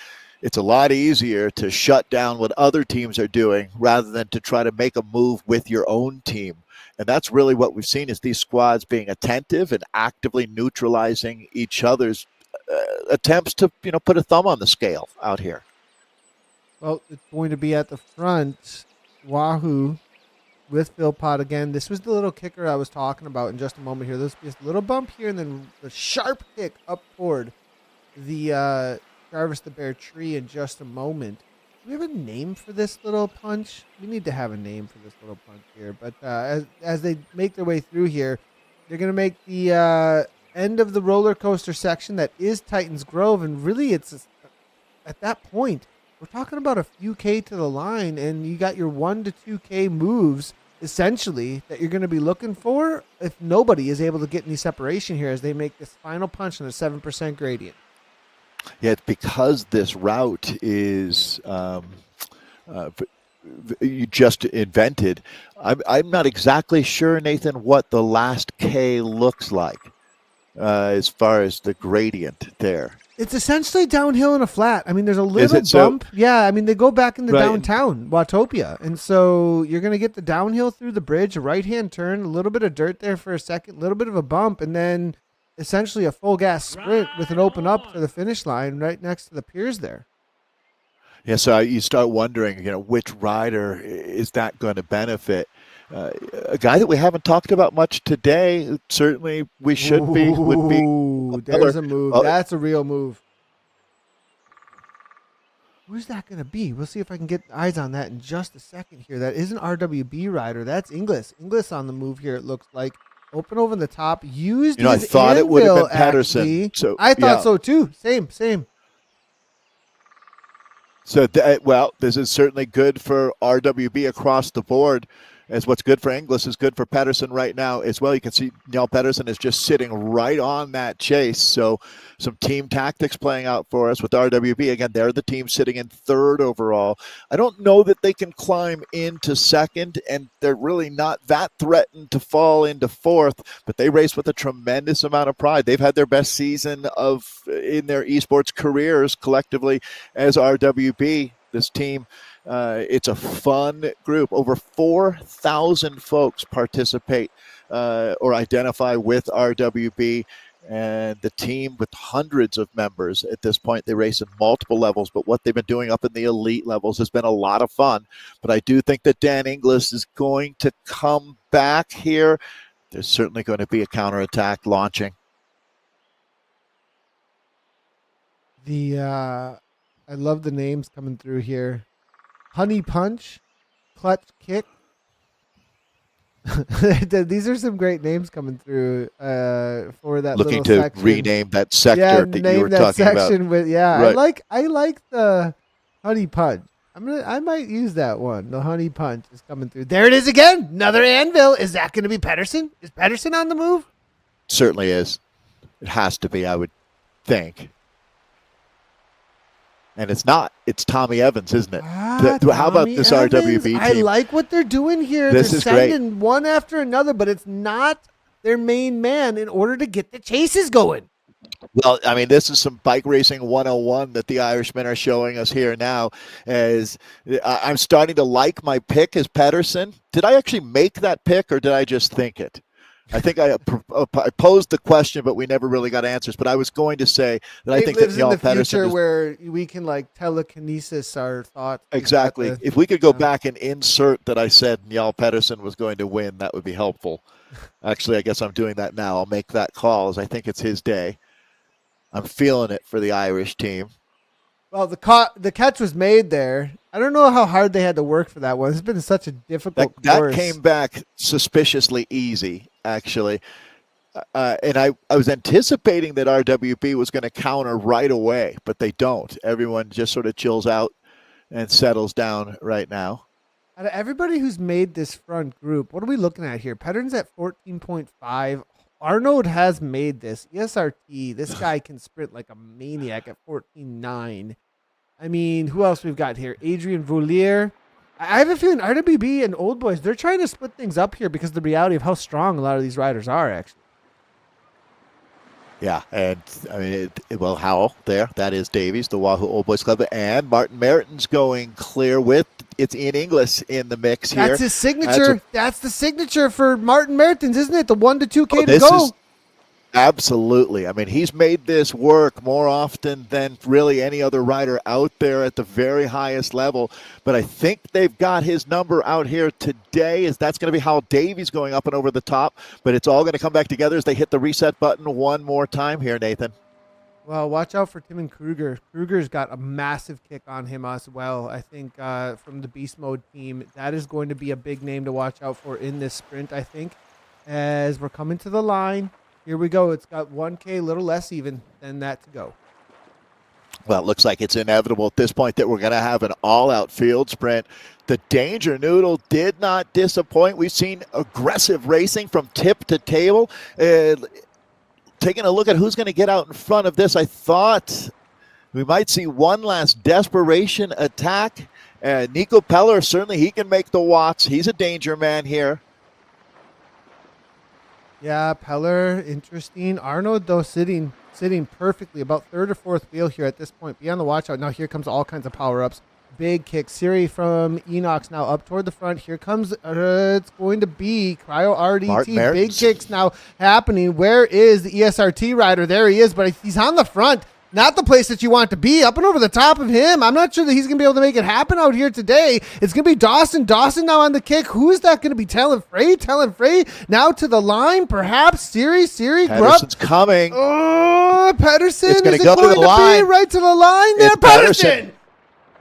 it's a lot easier to shut down what other teams are doing rather than to try to make a move with your own team. And that's really what we've seen is these squads being attentive and actively neutralizing each other's attempts to, put a thumb on the scale out here. Well, it's going to be at the front, Wahoo with Philpott again. This was the little kicker I was talking about in just a moment here. There's this little bump here and then the sharp kick up toward the Jarvis the Bear tree in just a moment. Do we have a name for this little punch? We need to have a name for this little punch here. But as they make their way through here, they're going to make the end of the roller coaster section that is Titans Grove. And really, at that point, we're talking about a few K to the line, and you got your 1 to 2K moves, essentially, that you're going to be looking for if nobody is able to get any separation here as they make this final punch on a 7% gradient. Yeah, it's because this route is you just invented. I'm not exactly sure, Nathan, what the last K looks like as far as the gradient there. It's essentially downhill in a flat. I mean, there's a little So? bump. Yeah, I mean, they go back into Right. downtown, Watopia. And so you're going to get the downhill through the bridge, a right-hand turn, a little bit of dirt there for a second, a little bit of a bump, and then essentially a full gas sprint with an open up to the finish line right next to the piers there. Yeah, so you start wondering, which rider is that going to benefit? A guy that we haven't talked about much today, certainly we should be, would be. Ooh, there's a move. That's a real move. Who's that going to be? We'll see if I can get eyes on that in just a second here. That is an RWB rider. That's Inglis. Inglis on the move here, it looks like. Open over the top. Used his I thought it would have been anvil, Pedersen. actually. So I thought yeah. so too. Same. So, this is certainly good for RWB across the board, as what's good for Inglis is good for Pedersen right now as well. You can see Neil Pedersen is just sitting right on that chase. So some team tactics playing out for us with RWB. Again, they're the team sitting in 3rd overall. I don't know that they can climb into 2nd, and they're really not that threatened to fall into 4th, but they race with a tremendous amount of pride. They've had their best season in their esports careers collectively as RWB. This team, it's a fun group. Over 4,000 folks participate or identify with RWB, and the team with hundreds of members at this point. They race in multiple levels, but what they've been doing up in the elite levels has been a lot of fun. But I do think that Dan Inglis is going to come back here. There's certainly going to be a counterattack launching. I love the names coming through here. Honey Punch, Clutch Kick. These are some great names coming through for that Looking little to section. rename that sector that you were talking about. With, yeah, Right. I like the Honey Punch. I might use that one. The Honey Punch is coming through. There it is again. Another anvil. Is that going to be Pedersen? Is Pedersen on the move? Certainly is. It has to be, I would think. And it's not. It's Tommy Evans, isn't it? How about this Evans? RWB team? I like what they're doing here. This they're is great. sending one after another, but it's not their main man in order to get the chases going. Well, I mean, this is some bike racing 101 that the Irishmen are showing us here now. As I'm starting to like my pick as Pedersen. Did I actually make that pick, or did I just think it? I think I posed the question, but we never really got answers. But I was going to say that I It think that lives in Njal the Pedersen future is where we can like telekinesis our thoughts. We've got exactly. the If we could go back and insert that I said Njal Pedersen was going to win, that would be helpful. Actually, I guess I'm doing that now. I'll make that call as I think it's his day. I'm feeling it for the Irish team. well, the catch was made there. I don't know how hard they had to work for that one. It's been such a difficult That course. came back suspiciously easy, actually. And I was anticipating that RWB was going to counter right away, but they don't. Everyone just sort of chills out and settles down right now. Out of everybody who's made this front group, what are we looking at here? Pattern's at 14.5. Arnold has made this. ESRT, this guy can sprint like a maniac at 14.9. I mean, who else we've got here? Adrian Voulier. I have a feeling RWB and Old Boys, they're trying to split things up here because of the reality of how strong a lot of these riders are, actually. Yeah, and I mean, well, Howell there. That is Davies, the Wahoo Old Boys Club, and Martin Merton's going clear with it's in English in the mix here. That's his signature. That's the signature for Martin Mertens, isn't it? The 1 to 2K to go. Absolutely. I mean, he's made this work more often than really any other rider out there at the very highest level. But I think they've got his number out here today. That's going to be Hal Davies going up and over the top. But it's all going to come back together as they hit the reset button one more time here, Nathan. Well, watch out for Timon Kruger. Kruger's got a massive kick on him as well. I think from the Beast Mode team, that is going to be a big name to watch out for in this sprint, I think. As we're coming to the line. Here we go. It's got 1K, a little less even than that to go. Well, it looks like it's inevitable at this point that we're going to have an all-out field sprint. The Danger Noodle did not disappoint. We've seen aggressive racing from tip to table. Taking a look at who's going to get out in front of this, I thought we might see one last desperation attack. Nico Peller, certainly he can make the watts. He's a danger man here. Yeah, Peller, interesting. Arnold, though, sitting perfectly, about third or fourth wheel here at this point. Be on the watch out. Now here comes all kinds of power-ups. Big kick. Siri from Enox now up toward the front. Here comes, it's going to be Cryo RDT. Big kicks now happening. Where is the ESRT rider? There he is, but he's on the front. Not the place that you want to be. Up and over the top of him. I'm not sure that he's going to be able to make it happen out here today. It's going to be Dawson. Dawson now on the kick. Who is that going to be? Talon Frey now to the line. Perhaps Siri. Pedersen's coming. Oh, Pedersen. It's going to go to the line. Right to the line there. Pedersen.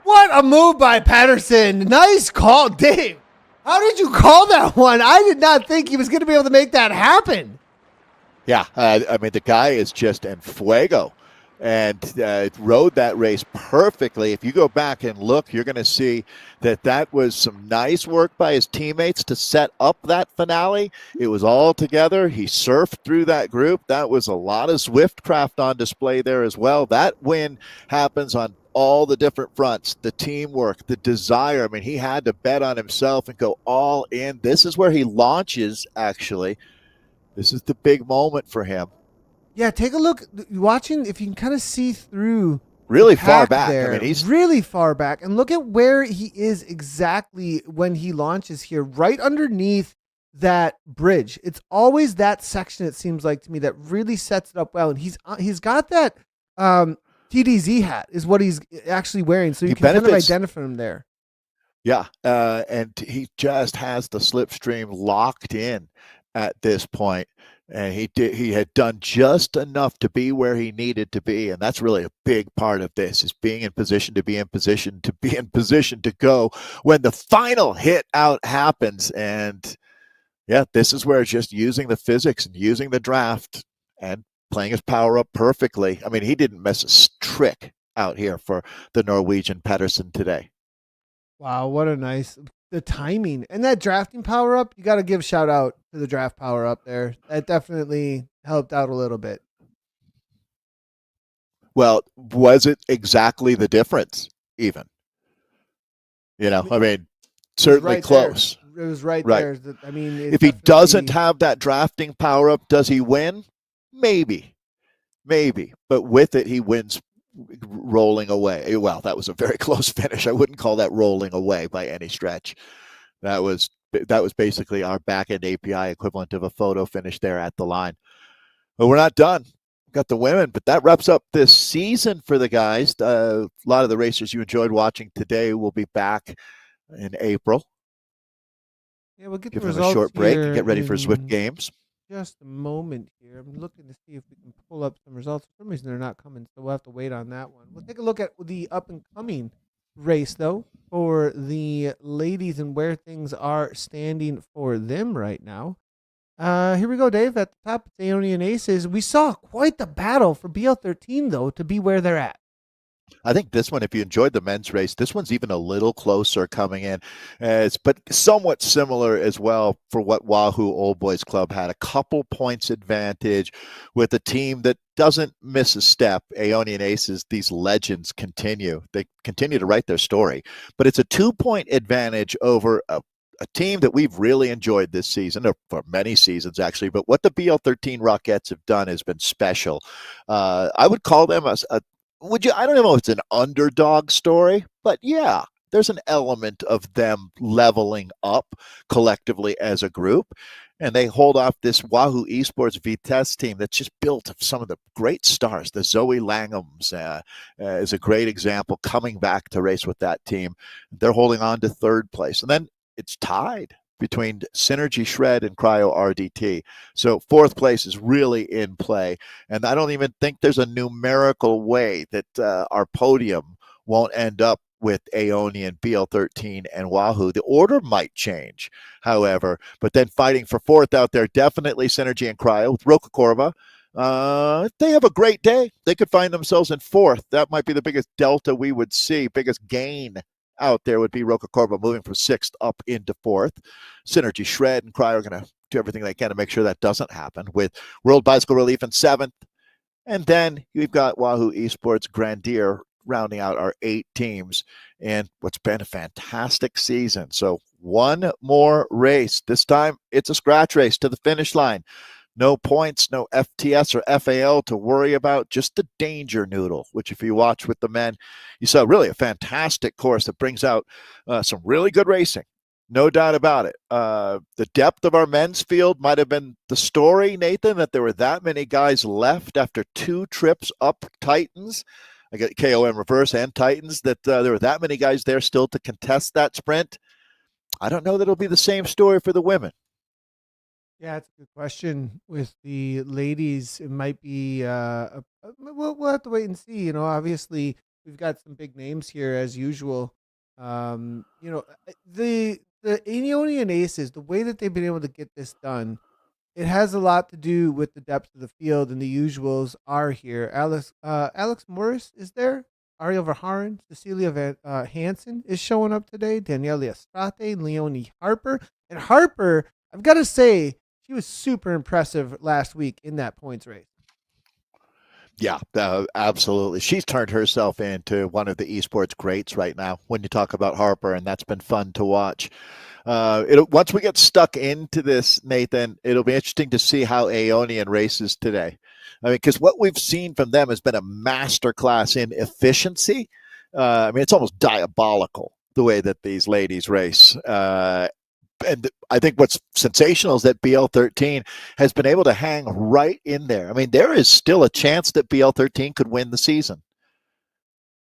What a move by Pedersen. Nice call, Dave. How did you call that one? I did not think he was going to be able to make that happen. Yeah, I mean, the guy is just en fuego. And rode that race perfectly. If you go back and look, you're going to see that was some nice work by his teammates to set up that finale. It was all together. He surfed through that group. That was a lot of Zwift craft on display there as well. That win happens on all the different fronts, the teamwork, the desire. I mean, he had to bet on himself and go all in. This is where he launches, actually. This is the big moment for him. Yeah, take a look. Watching, if you can kind of see through. Really far back. There, I mean, he's really far back. And look at where he is exactly when he launches here, right underneath that bridge. It's always that section, it seems like to me, that really sets it up well. And he's got that TDZ hat is what he's actually wearing. So you can kind of identify him there. Yeah, and he just has the slipstream locked in at this point. And he had done just enough to be where he needed to be. And that's really a big part of this, is being in position to be in position to be in position to go when the final hit out happens. And yeah, this is where just using the physics and using the draft and playing his power up perfectly. I mean, he didn't miss a trick out here for the Norwegian Pedersen today. Wow, what a nice... The timing and that drafting power up, you got to give shout out to the draft power up there. That definitely helped out a little bit. Well, was it exactly the difference even? You know, I mean, certainly right close. There. It was right there. I mean, if he doesn't have that drafting power up, does he win? Maybe. maybe. But with it, he wins rolling away. Well, that was a very close finish. I wouldn't call that rolling away by any stretch. That was basically our back end API equivalent of a photo finish there at the line. But we're not done. Got the women, but that wraps up this season for the guys. A lot of the racers you enjoyed watching today will be back in April. Yeah, we'll get Give the them a results short break and here get ready for Zwift in games. just a moment here. I'm looking to see if we can pull up some results. For some reason, they're not coming, so we'll have to wait on that one. We'll take a look at the up and coming race, though, for the ladies and where things are standing for them right now. Here we go, Dave. At the top, it's Aeonian Aces. We saw quite the battle for BL13, though, to be where they're at. I think this one, if you enjoyed the men's race, this one's even a little closer coming in, but somewhat similar as well for what Wahoo Old Boys Club had. A couple points advantage with a team that doesn't miss a step. Aeonian Aces, these legends continue. They continue to write their story, but it's a 2-point advantage over a team that we've really enjoyed this season, or for many seasons actually, but what the BL13 Rockettes have done has been special. I would call them a I don't know if it's an underdog story, but yeah, there's an element of them leveling up collectively as a group. And they hold off this Wahoo Esports Vitesse team that's just built of some of the great stars. The Zoe Langhams is a great example coming back to race with that team. They're holding on to third place. And then it's tied between Synergy Shred and Cryo RDT. So fourth place is really in play. And I don't even think there's a numerical way that our podium won't end up with Aeonian, BL13, and Wahoo. The order might change, however, but then fighting for fourth out there, definitely Synergy and Cryo with Roca Corva. They have a great day. They could find themselves in fourth. That might be the biggest delta we would see, biggest gain out there would be Roca Corva moving from sixth up into fourth. Synergy Shred and Cryo are going to do everything they can to make sure that doesn't happen, with World Bicycle Relief in seventh. And then we've got Wahoo Esports Grandier rounding out our 8 teams and what's been a fantastic season. So one more race. This time it's a scratch race to the finish line. No points, no FTS or FAL to worry about, just the danger noodle, which if you watch with the men, you saw really a fantastic course that brings out some really good racing. No doubt about it. The depth of our men's field might have been the story, Nathan, that there were that many guys left after 2 trips up Titans. I got KOM reverse and Titans, that there were that many guys there still to contest that sprint. I don't know that it'll be the same story for the women. Yeah, it's a good question. With the ladies, it might be. We'll have to wait and see. Obviously, we've got some big names here as usual. The Aeonian Aces, the way that they've been able to get this done, it has a lot to do with the depth of the field, and the usuals are here. Alex Morris is there. Ariel Verhaeren, Cecilia Hansen is showing up today. Danielle Estrate, Leonie Harper, and Harper. I've got to say, she was super impressive last week in that points race. Yeah, absolutely. She's turned herself into one of the esports greats right now when you talk about Harper, and that's been fun to watch. Once we get stuck into this, Nathan, it'll be interesting to see how Aeonian races today. I mean, because what we've seen from them has been a masterclass in efficiency. It's almost diabolical the way that these ladies race. And I think what's sensational is that BL13 has been able to hang right in there. I mean, there is still a chance that BL13 could win the season.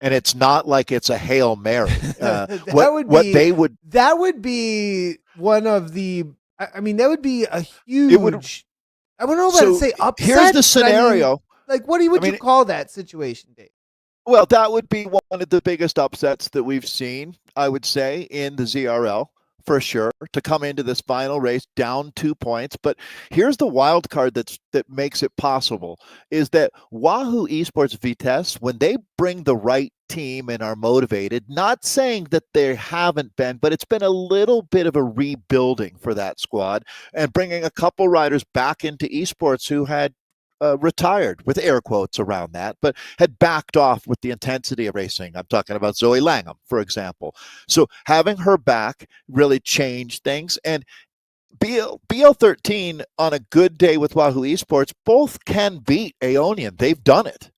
And it's not like it's a Hail Mary. That would be one of the, that would be a huge, I don't know about to say upset. Here's the scenario. What would you call that situation, Dave? Well, that would be one of the biggest upsets that we've seen, I would say, in the ZRL. For sure, to come into this final race down 2 points. But here's the wild card that makes it possible, is that Wahoo Esports Vitesse, when they bring the right team and are motivated, not saying that they haven't been, but it's been a little bit of a rebuilding for that squad and bringing a couple riders back into esports who had retired, with air quotes around that, but had backed off with the intensity of racing. I'm talking about Zoe Langham, for example. So having her back really changed things. And BL13 on a good day with Wahoo Esports both can beat Aeonian. They've done it.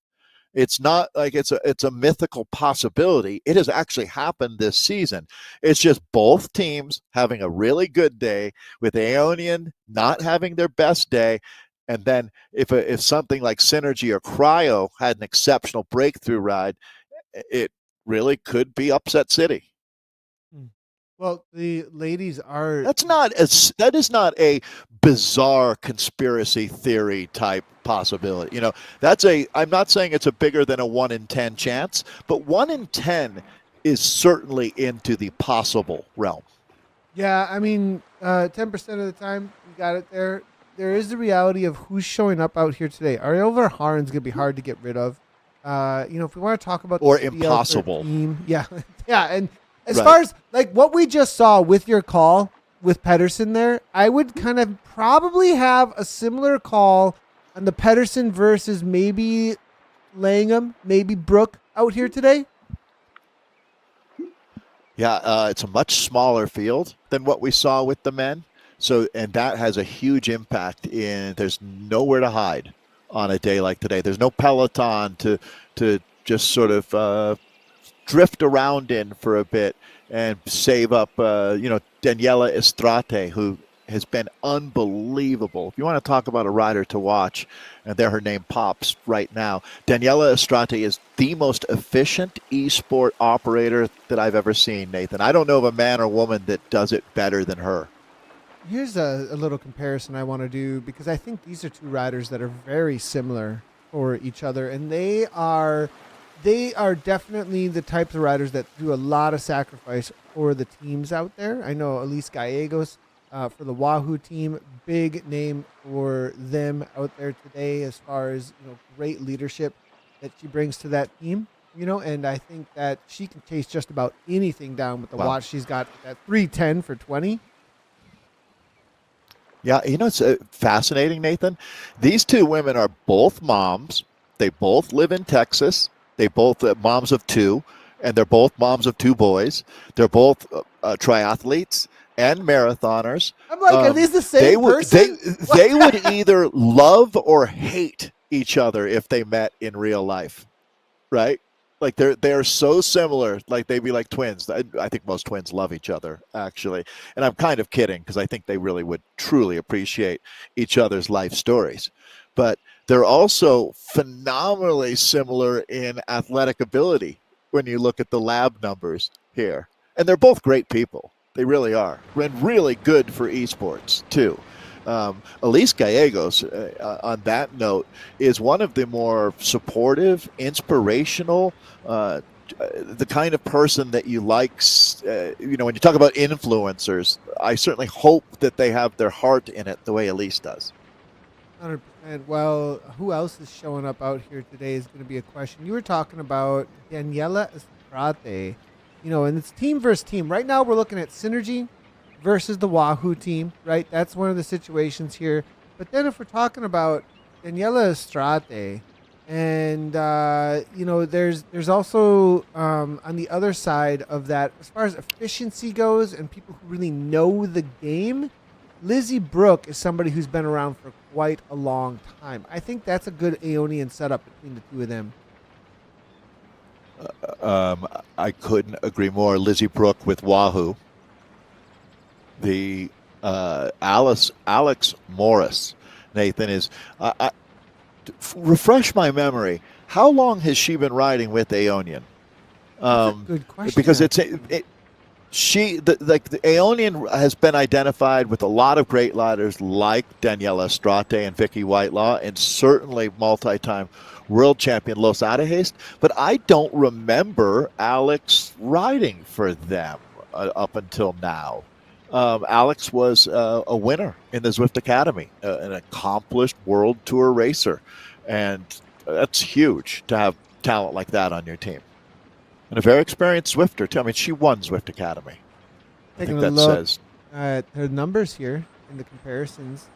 It's not like it's a mythical possibility. It has actually happened this season. It's just both teams having a really good day with Aeonian not having their best day. And then if something like Synergy or Cryo had an exceptional breakthrough ride, it really could be upset city. Well, the ladies are. That is not a bizarre conspiracy theory type possibility. I'm not saying it's a bigger than a 1 in 10 chance, but 1 in 10 is certainly into the possible realm. Yeah, I mean, 10% of the time you got it there. There is the reality of who's showing up out here today. Ariel Verhaaren's gonna be hard to get rid of. If we want to talk about or the impossible, team, yeah, yeah, and as right. far as like what we just saw with your call with Pedersen there, I would kind of probably have a similar call on the Pedersen versus maybe Langham, maybe Brooke out here today. Yeah, it's a much smaller field than what we saw with the men. So, and that has a huge impact there's nowhere to hide on a day like today. There's no peloton to just sort of drift around in for a bit and save up, Daniela Estrate, who has been unbelievable. If you want to talk about a rider to watch, and there her name pops right now, Daniela Estrate is the most efficient esport operator that I've ever seen, Nathan. I don't know of a man or woman that does it better than her. Here's a little comparison I want to do because I think these are two riders that are very similar for each other, and they are definitely the types of riders that do a lot of sacrifice for the teams out there. I know Elise Gallegos for the Wahoo team, big name for them out there today as far as great leadership that she brings to that team. And I think that she can chase just about anything down with the watch she's got at 310 for 20. Yeah, it's fascinating, Nathan. These two women are both moms. They both live in Texas. They both moms of two, and they're both moms of two boys. They're both triathletes and marathoners. I'm like, are these the same person? They would either love or hate each other if they met in real life, right? Like they're so similar, like they'd be like twins. I think most twins love each other, actually. And I'm kind of kidding because I think they really would truly appreciate each other's life stories. But they're also phenomenally similar in athletic ability when you look at the lab numbers here. And they're both great people. They really are. And really good for esports, too. Elise Gallegos, on that note, is one of the more supportive, inspirational, the kind of person that you like. When you talk about influencers, I certainly hope that they have their heart in it the way Elise does. 100%. Well, who else is showing up out here today is going to be a question. You were talking about Daniela Estrate, and it's team versus team. Right now, we're looking at Synergy versus the Wahoo team, right? That's one of the situations here. But then if we're talking about Daniela Estrate, and there's also on the other side of that, as far as efficiency goes and people who really know the game, Lizzie Brooke is somebody who's been around for quite a long time. I think that's a good Aeonian setup between the two of them. I couldn't agree more. Lizzie Brooke with Wahoo. The Alex Morris, Nathan, is refresh my memory. How long has she been riding with Aeonian? Good question. Because the Aeonian has been identified with a lot of great riders like Daniela Estrate and Vicky Whitelaw, and certainly multi-time world champion Los Adejes. But I don't remember Alex riding for them up until now. Alex was a winner in the Zwift Academy, an accomplished world tour racer. And that's huge to have talent like that on your team. And a very experienced Zwifter, too. I mean, she won Zwift Academy. Taking a look at her numbers here in the comparisons.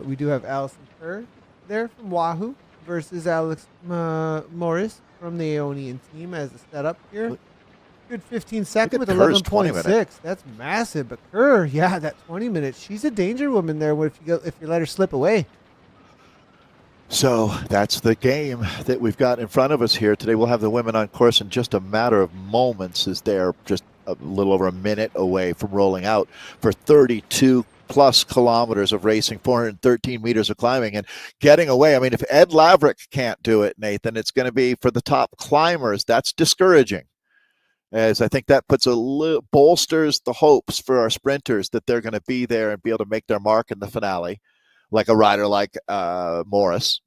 We do have Allison Kerr there from Wahoo versus Alex Morris from the Aeonian team as a setup here. Good 15 second with Kerr's 20 minute. 11.6. That's massive. But Kerr, yeah, that 20 minutes. She's a danger woman there if you let her slip away. So that's the game that we've got in front of us here today. We'll have the women on course in just a matter of moments, as they're just a little over a minute away from rolling out for 32 plus kilometers of racing, 413 meters of climbing, and getting away. I mean, if Ed Laverick can't do it, Nathan, it's going to be for the top climbers. That's discouraging, as I think that bolsters the hopes for our sprinters that they're going to be there and be able to make their mark in the finale, like a rider like Morris.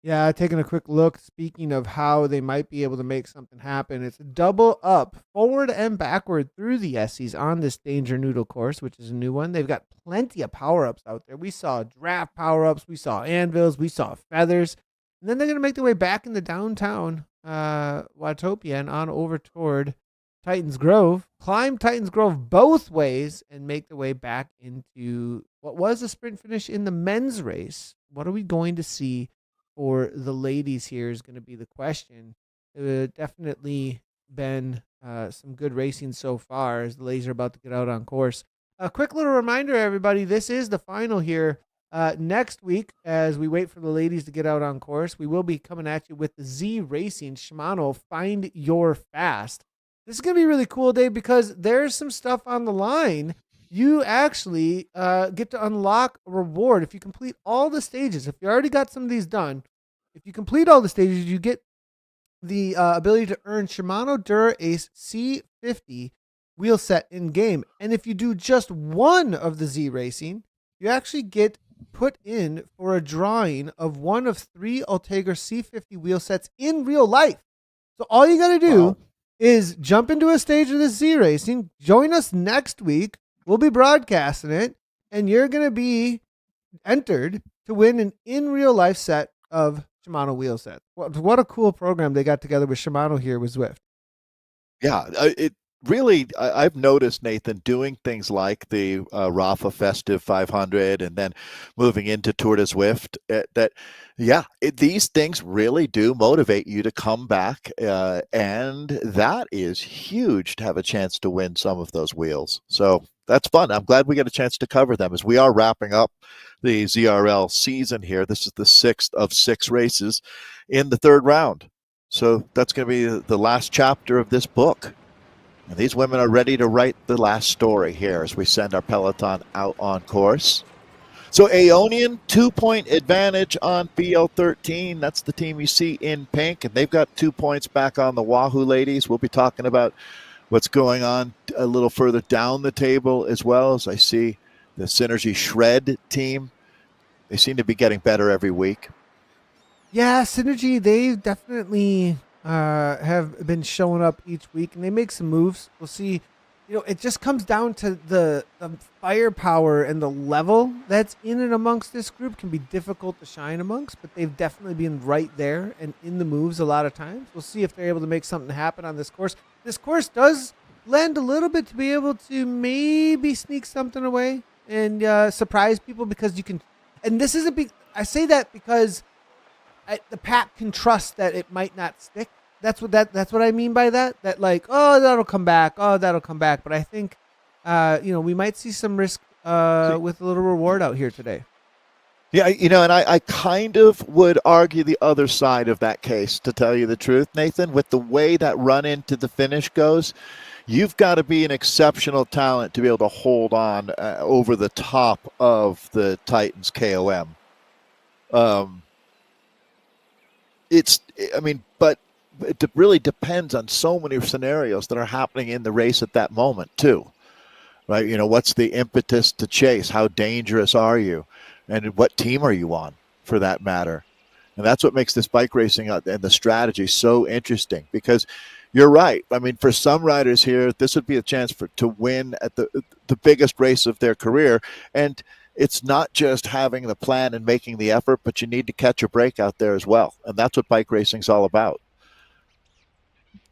Yeah, taking a quick look, speaking of how they might be able to make something happen, it's a double up, forward and backward through the Esses on this Danger Noodle course, which is a new one. They've got plenty of power-ups out there. We saw draft power-ups, we saw anvils, we saw feathers, and then they're going to make their way back into downtown Watopia and on over toward Titans Grove, climb Titans Grove both ways, and make their way back into what was a sprint finish in the men's race. What are we going to see for the ladies here is going to be the question. Definitely been some good racing so far as the ladies are about to get out on course. A quick little reminder, everybody, this is the final here. Next week, as we wait for the ladies to get out on course, we will be coming at you with the Z Racing Shimano Find Your Fast. This is going to be really cool, Dave, because there's some stuff on the line. You actually get to unlock a reward if you complete all the stages. If you already got some of these done, if you complete all the stages, you get the ability to earn Shimano Dura Ace C50 wheel set in game. And if you do just one of the Z Racing, you actually get put in for a drawing of one of 3 Ultegra C50 wheel sets in real life. So all you got to do is jump into a stage of this Z Racing, join us next week. We'll be broadcasting it, and you're going to be entered to win an in real life set of Shimano wheel sets. What a cool program they got together with Shimano here with Zwift. Yeah, it really, I've noticed, Nathan, doing things like the Rafa Festive 500 and then moving into Tour de Zwift, these things really do motivate you to come back. And that is huge to have a chance to win some of those wheels. So that's fun. I'm glad we get a chance to cover them as we are wrapping up the ZRL season here. This is the 6th of 6 races in the 3rd round. So that's going to be the last chapter of this book. And these women are ready to write the last story here as we send our peloton out on course. So Aeonian, 2-point advantage on BL13. That's the team you see in pink, and they've got 2 points back on the Wahoo ladies. We'll be talking about what's going on a little further down the table as well, as I see the Synergy Shred team. They seem to be getting better every week. Yeah, Synergy, they definitely have been showing up each week, and they make some moves. We'll see. You know, it just comes down to the firepower and the level that's in and amongst this group can be difficult to shine amongst, but they've definitely been right there and in the moves a lot of times. We'll see if they're able to make something happen on this course. This course does lend a little bit to be able to maybe sneak something away and surprise people, because you can. And this isn't. I say that because the pack can trust that it might not stick. That's what I mean by that. That like, oh, that'll come back. Oh, that'll come back. But I think, we might see some risk with a little reward out here today. Yeah, and I kind of would argue the other side of that case, to tell you the truth, Nathan. With the way that run into the finish goes, you've got to be an exceptional talent to be able to hold on over the top of the Titans KOM. But it really depends on so many scenarios that are happening in the race at that moment too, right? What's the impetus to chase? How dangerous are you? And what team are you on, for that matter? And that's what makes this bike racing and the strategy so interesting, because you're right. I mean, for some riders here, this would be a chance to win at the biggest race of their career. And it's not just having the plan and making the effort, but you need to catch a break out there as well. And that's what bike racing's all about.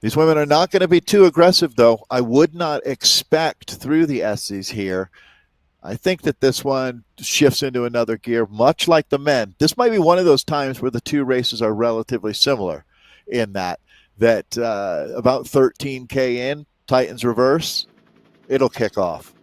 These women are not going to be too aggressive, though. I would not expect through the Esses here. I think that this one shifts into another gear, much like the men. This might be one of those times where the two races are relatively similar in that about 13K in, Titans reverse, it'll kick off.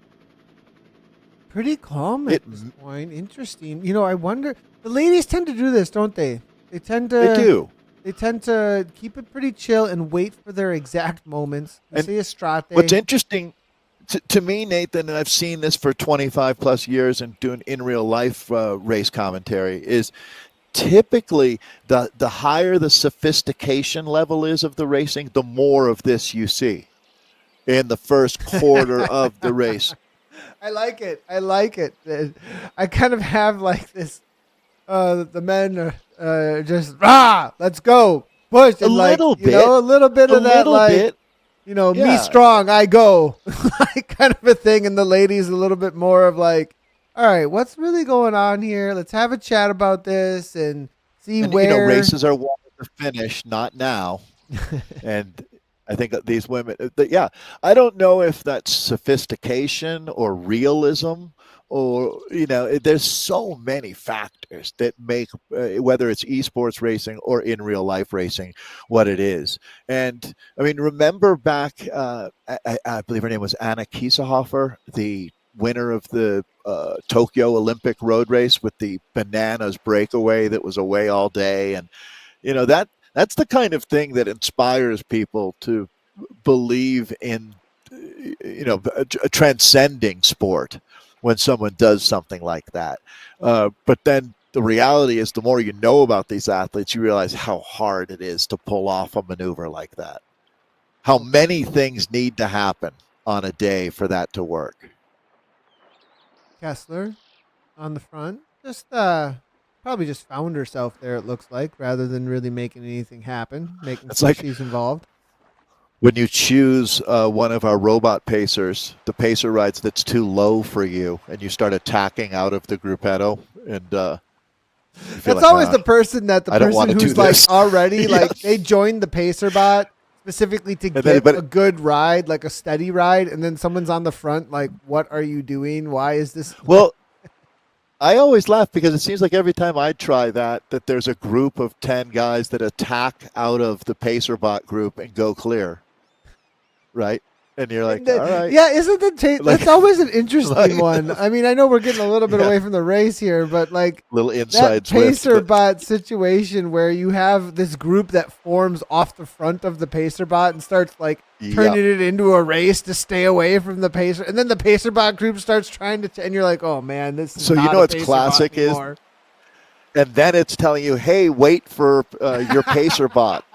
Pretty calm at this point. Interesting. I wonder. The ladies tend to do this, don't they? They do. They tend to keep it pretty chill and wait for their exact moments. You see Estrate. What's interesting to me, Nathan, and I've seen this for 25 plus years and doing in real life race commentary, is typically the higher the sophistication level is of the racing, the more of this you see in the first quarter of the race. I like it. I kind of have like this. The men are just let's go, push. And a little bit, a little bit of that, like me strong, I go, like kind of a thing. And the ladies a little bit more of like, all right, what's really going on here? Let's have a chat about this and see where races are won to finish, not now. And I think that these women, I don't know if that's sophistication or realism, or there's so many factors that make whether it's esports racing or in real life racing what it is. And I mean, remember back, I believe her name was Anna Kiesehofer, the winner of the Tokyo Olympic road race with the bananas breakaway that was away all day. And that's the kind of thing that inspires people to believe in transcending sport when someone does something like that. But then the reality is, the more you know about these athletes, you realize how hard it is to pull off a maneuver like that. How many things need to happen on a day for that to work. Kessler on the front, just probably just found herself there, it looks like, rather than really making anything happen, making sure she's involved. When you choose one of our robot pacers, the pacer rides that's too low for you, and you start attacking out of the gruppetto, and that's always the person who's like already like they joined the pacer bot specifically to get a good ride, like a steady ride, and then someone's on the front like, what are you doing? Why is this? Well, I always laugh because it seems like every time I try that there's a group of 10 guys that attack out of the pacer bot group and go clear. Right? And you're like, all right. Yeah, isn't it? That's always an interesting one. I mean, I know we're getting a little bit away from the race here, but like little inside that pacer bot situation where you have this group that forms off the front of the pacer bot and starts like turning it into a race to stay away from the pacer, and then the pacer bot group starts trying to, and you're like, oh man, this is not what's classic is, and then it's telling you, hey, wait for your pacer bot,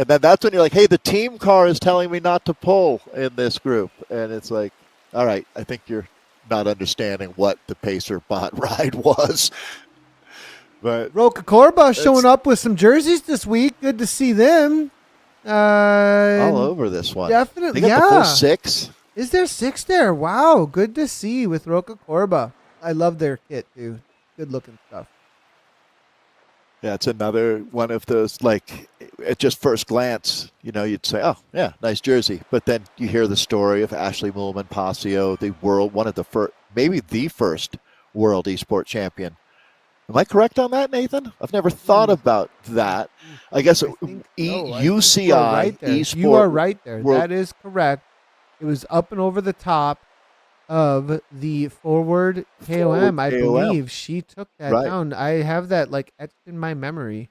And then that's when you're like, hey, the team car is telling me not to pull in this group. And it's like, all right, I think you're not understanding what the pacer bot ride was. But Roca Corba showing up with some jerseys this week. Good to see them. All over this one. Definitely, they got the full 6. Is there 6 there? Wow, good to see with Roca Corba. I love their kit, too. Good looking stuff. Yeah, it's another one of those, like, at just first glance, you'd say, oh, yeah, nice jersey. But then you hear the story of Ashley Moolman-Pasio, one of the first, maybe the first world esports champion. Am I correct on that, Nathan? I've never thought about that. I guess UCI esports. You are right there. That is correct. It was up and over the top of the Forward KOM. I believe she took that down. I have that like etched in my memory.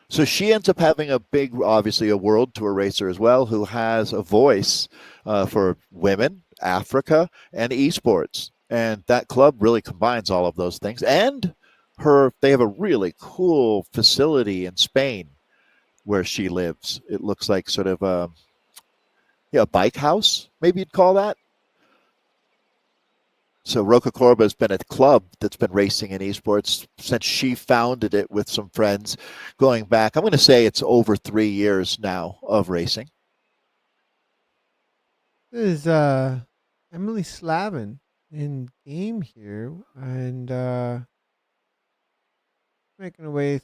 So she ends up having obviously a world tour racer as well, who has a voice for women, Africa, and esports. And that club really combines all of those things. And they have a really cool facility in Spain where she lives. It looks like sort of a bike house, maybe you'd call that. So Roca Corba has been a club that's been racing in esports since she founded it with some friends going back. I'm going to say it's over 3 years now of racing. This is Emily Slavin in game here, and making her way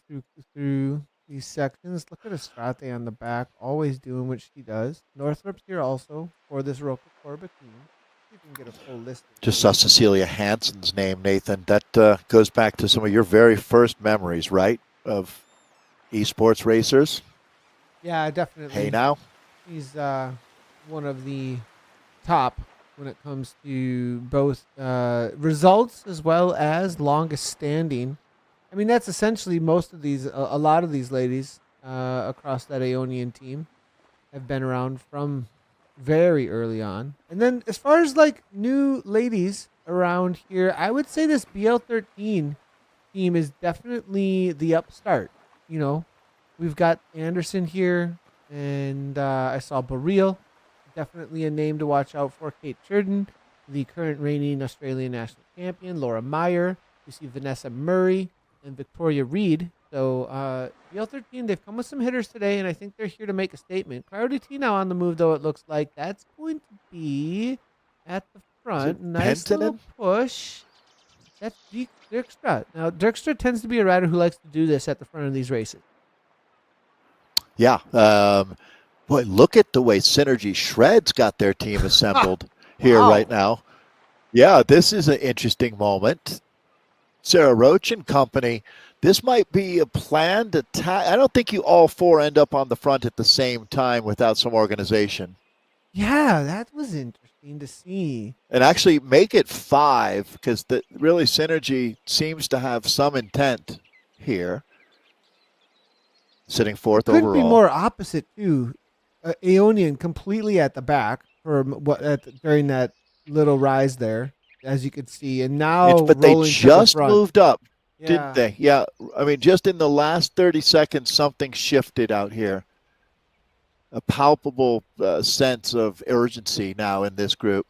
through these sections. Look at Estrate on the back, always doing what she does. Northrup's here also for this Roca Corba team. You can get a full list. Just saw Cecilia Hansen's name, Nathan. That goes back to some of your very first memories, right, of esports racers? Yeah, Hey definitely. now. He's one of the top when it comes to both results as well as longest standing. I mean, that's essentially most of these, a lot of these ladies across that Aeonian team have been around from very early on. And then as far as like new ladies around here, I would say this BL13 team is definitely the upstart. You know, we've got Anderson here, and I saw Baril, definitely a name to watch out for. Kate Sheridan, the current reigning Australian national champion. Laura Meyer. We see Vanessa Murray and Victoria Reed. So BL13, they've come with some hitters today, and I think they're here to make a statement. Priority T now on the move, though, it looks like. That's going to be at the Is it front. Nice little Pentonen? push. That's Dirkstra. Now, Dirkstra tends to be a rider who likes to do this at the front of these races. Yeah. Boy, look at the way Synergy Shreds got their team Ha! assembled here right Wow. now. Yeah, this is an interesting moment. Sarah Roach and company. This might be a planned attack. I don't think you all four end up on the front at the same time without some organization. Yeah, that was interesting to see. And actually make it 5 because really Synergy seems to have some intent here. Sitting fourth Couldn't be overall. more opposite too. Aeonian completely at the back for during that little rise there, as you could see, and now But they rolling to the just front. moved up, didn't Yeah. they? Yeah. I mean, just in the last 30 seconds, something shifted out here. A palpable sense of urgency now in this group.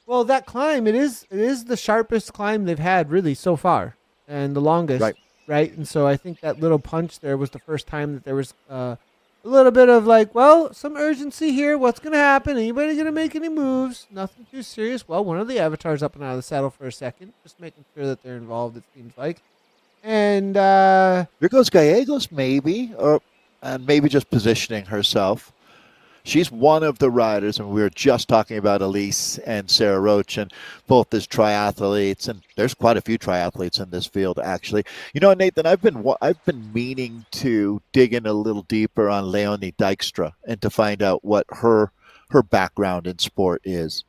Well, that climb it is the sharpest climb they've had really so far, and the longest, Right. right? And so I think that little punch there was the first time that there was a little bit of like, well, some urgency here. What's gonna happen? Anybody gonna make any moves? Nothing too serious. Well, one of the avatars up and out of the saddle for a second, just making sure that they're involved. It seems like, and Here goes Gallegos, maybe, and maybe just positioning herself. She's one of the riders, and we were just talking about Elise and Sarah Roach, and both as triathletes, and there's quite a few triathletes in this field, actually. You know, Nathan, I've been meaning to dig in a little deeper on Leonie Dijkstra and to find out what her background in sport is.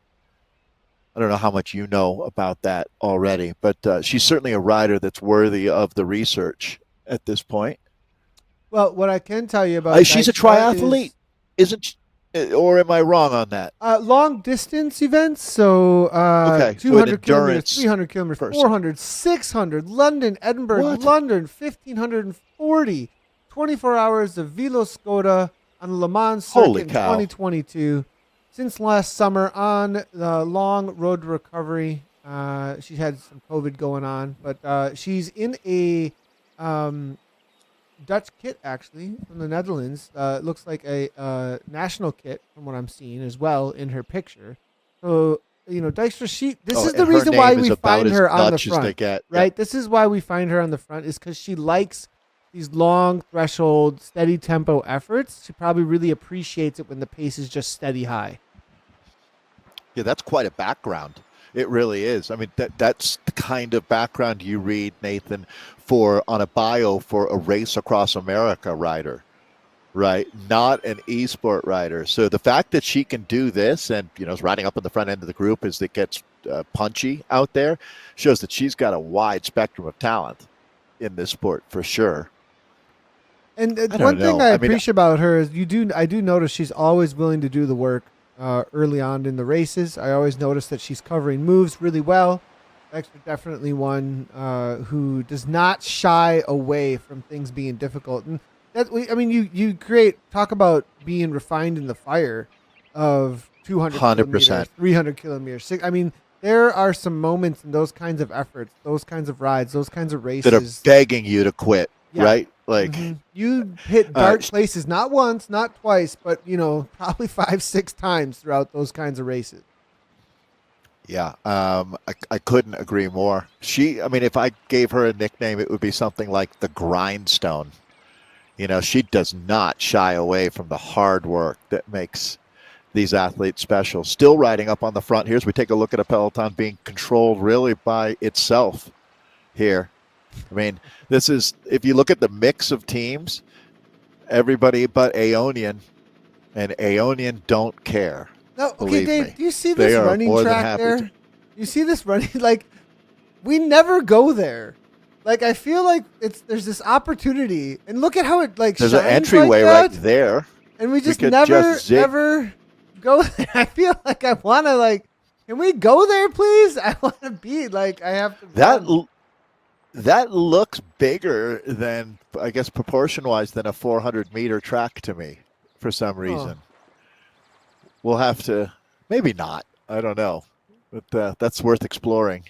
I don't know how much you know about that already, but she's certainly a rider that's worthy of the research at this point. well, what I can tell you about She's a Dykstra triathlete, is isn't she? Or am I wrong on that? long distance events. So Okay, so an 200 kilometers, endurance 300 kilometers, person. 400, 600, London, Edinburgh, What? London, 1540, 24 hours of Velo Skoda on the Le Mans Holy circuit in cow. 2022. Since last summer on the long road to recovery. She had some COVID going on, but she's in a Dutch kit actually from the Netherlands. It looks like a national kit from what I'm seeing as well in her picture. So Dijkstra, this is the And her reason why name is we about find as her on the Dutch as they front, get. Yeah. right? This is why we find her on the front is because she likes these long threshold, steady tempo efforts. She probably really appreciates it when the pace is just steady high. Yeah, that's quite a background. It really is. I mean, that's the kind of background you read, Nathan, for on a bio for a race across America rider, right? Not an esport rider. So the fact that she can do this and, is riding up on the front end of the group as it gets punchy out there shows that she's got a wide spectrum of talent in this sport for sure. And I one don't thing know. I I mean, appreciate about her is I do notice she's always willing to do the work early on in the races. I always notice that she's covering moves really well. Dexter definitely one who does not shy away from things being difficult. And you talk about being refined in the fire of 200 100%. kilometers, 300 kilometers. I mean, there are some moments in those kinds of efforts, those kinds of rides, those kinds of That are races. begging you to quit, Yeah. right? Like, You hit dark places, not once, not twice, but probably 5, 6 times throughout those kinds of races. Yeah, I couldn't agree more. If I gave her a nickname, it would be something like the Grindstone. She does not shy away from the hard work that makes these athletes special. Still riding up on the front here as we take a look at a peloton being controlled really by itself here. I mean, this is, if you look at the mix of teams, everybody but Aeonian, and Aeonian don't care. No, okay, Believe Dave, me. do you see They this are running more than track happy there? to. You see this running? Like, we never go there. Like, I feel like there's this opportunity, and look at how it like There's shines an entryway like right that, there. and we just could never just zig. ever go there. I feel like I want to like, can we go there, please? I want to be like, I have to. Run. That looks bigger than, I guess, proportion-wise than a 400-meter track to me for some reason. We'll have to, maybe not. I don't know. But that's worth exploring.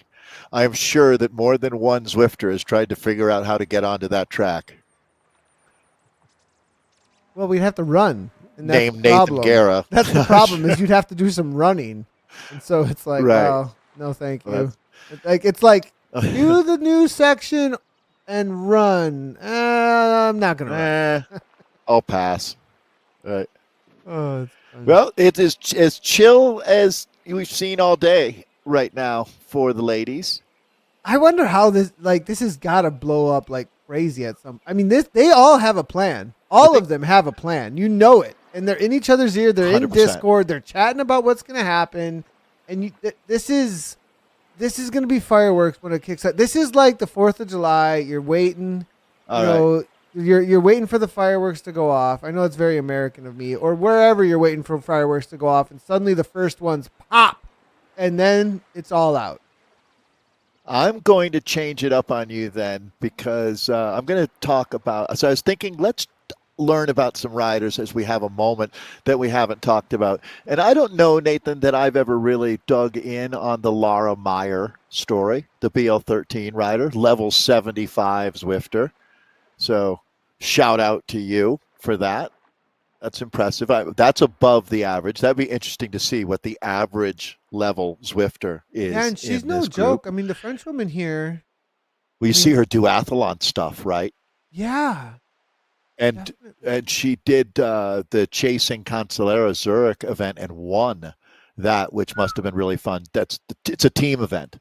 I am sure that more than one Zwifter has tried to figure out how to get onto that track. Well, we'd have to run. And that's Name the Nathan problem. Guerra. That's the problem is you'd have to do some running. And so it's like, Right. oh, no, thank you. It's like, do the new section and run. I'm not going to run. I'll pass. Right. Oh, it's funny. Well, it is as chill as we've seen all day right now for the ladies. I wonder how this has got to blow up like crazy at some. I mean, they all have a plan. All of them have a plan. You know it, and they're in each other's ear. They're 100%. in Discord. They're chatting about what's going to happen, and this is going to be fireworks when it kicks out. This is like the 4th of July. You're waiting. All right. You're waiting for the fireworks to go off. I know it's very American of me, or wherever you're waiting for fireworks to go off, and suddenly the first ones pop, and then it's all out. I'm going to change it up on you then, because I'm going to talk about. So I was thinking, let's learn about some riders as we have a moment that we haven't talked about. And I don't know, Nathan, that I've ever really dug in on the Laura Meyer story, the BL13 rider, level 75 Zwifter. So shout out to you for that. That's impressive. That's above the average. That'd be interesting to see what the average level Zwifter is. Yeah, and she's no joke. I mean, the French woman here. Well, you see her duathlon stuff, right? Yeah. And she did the Chasing Cancellara Zurich event and won that, which must have been really fun. It's a team event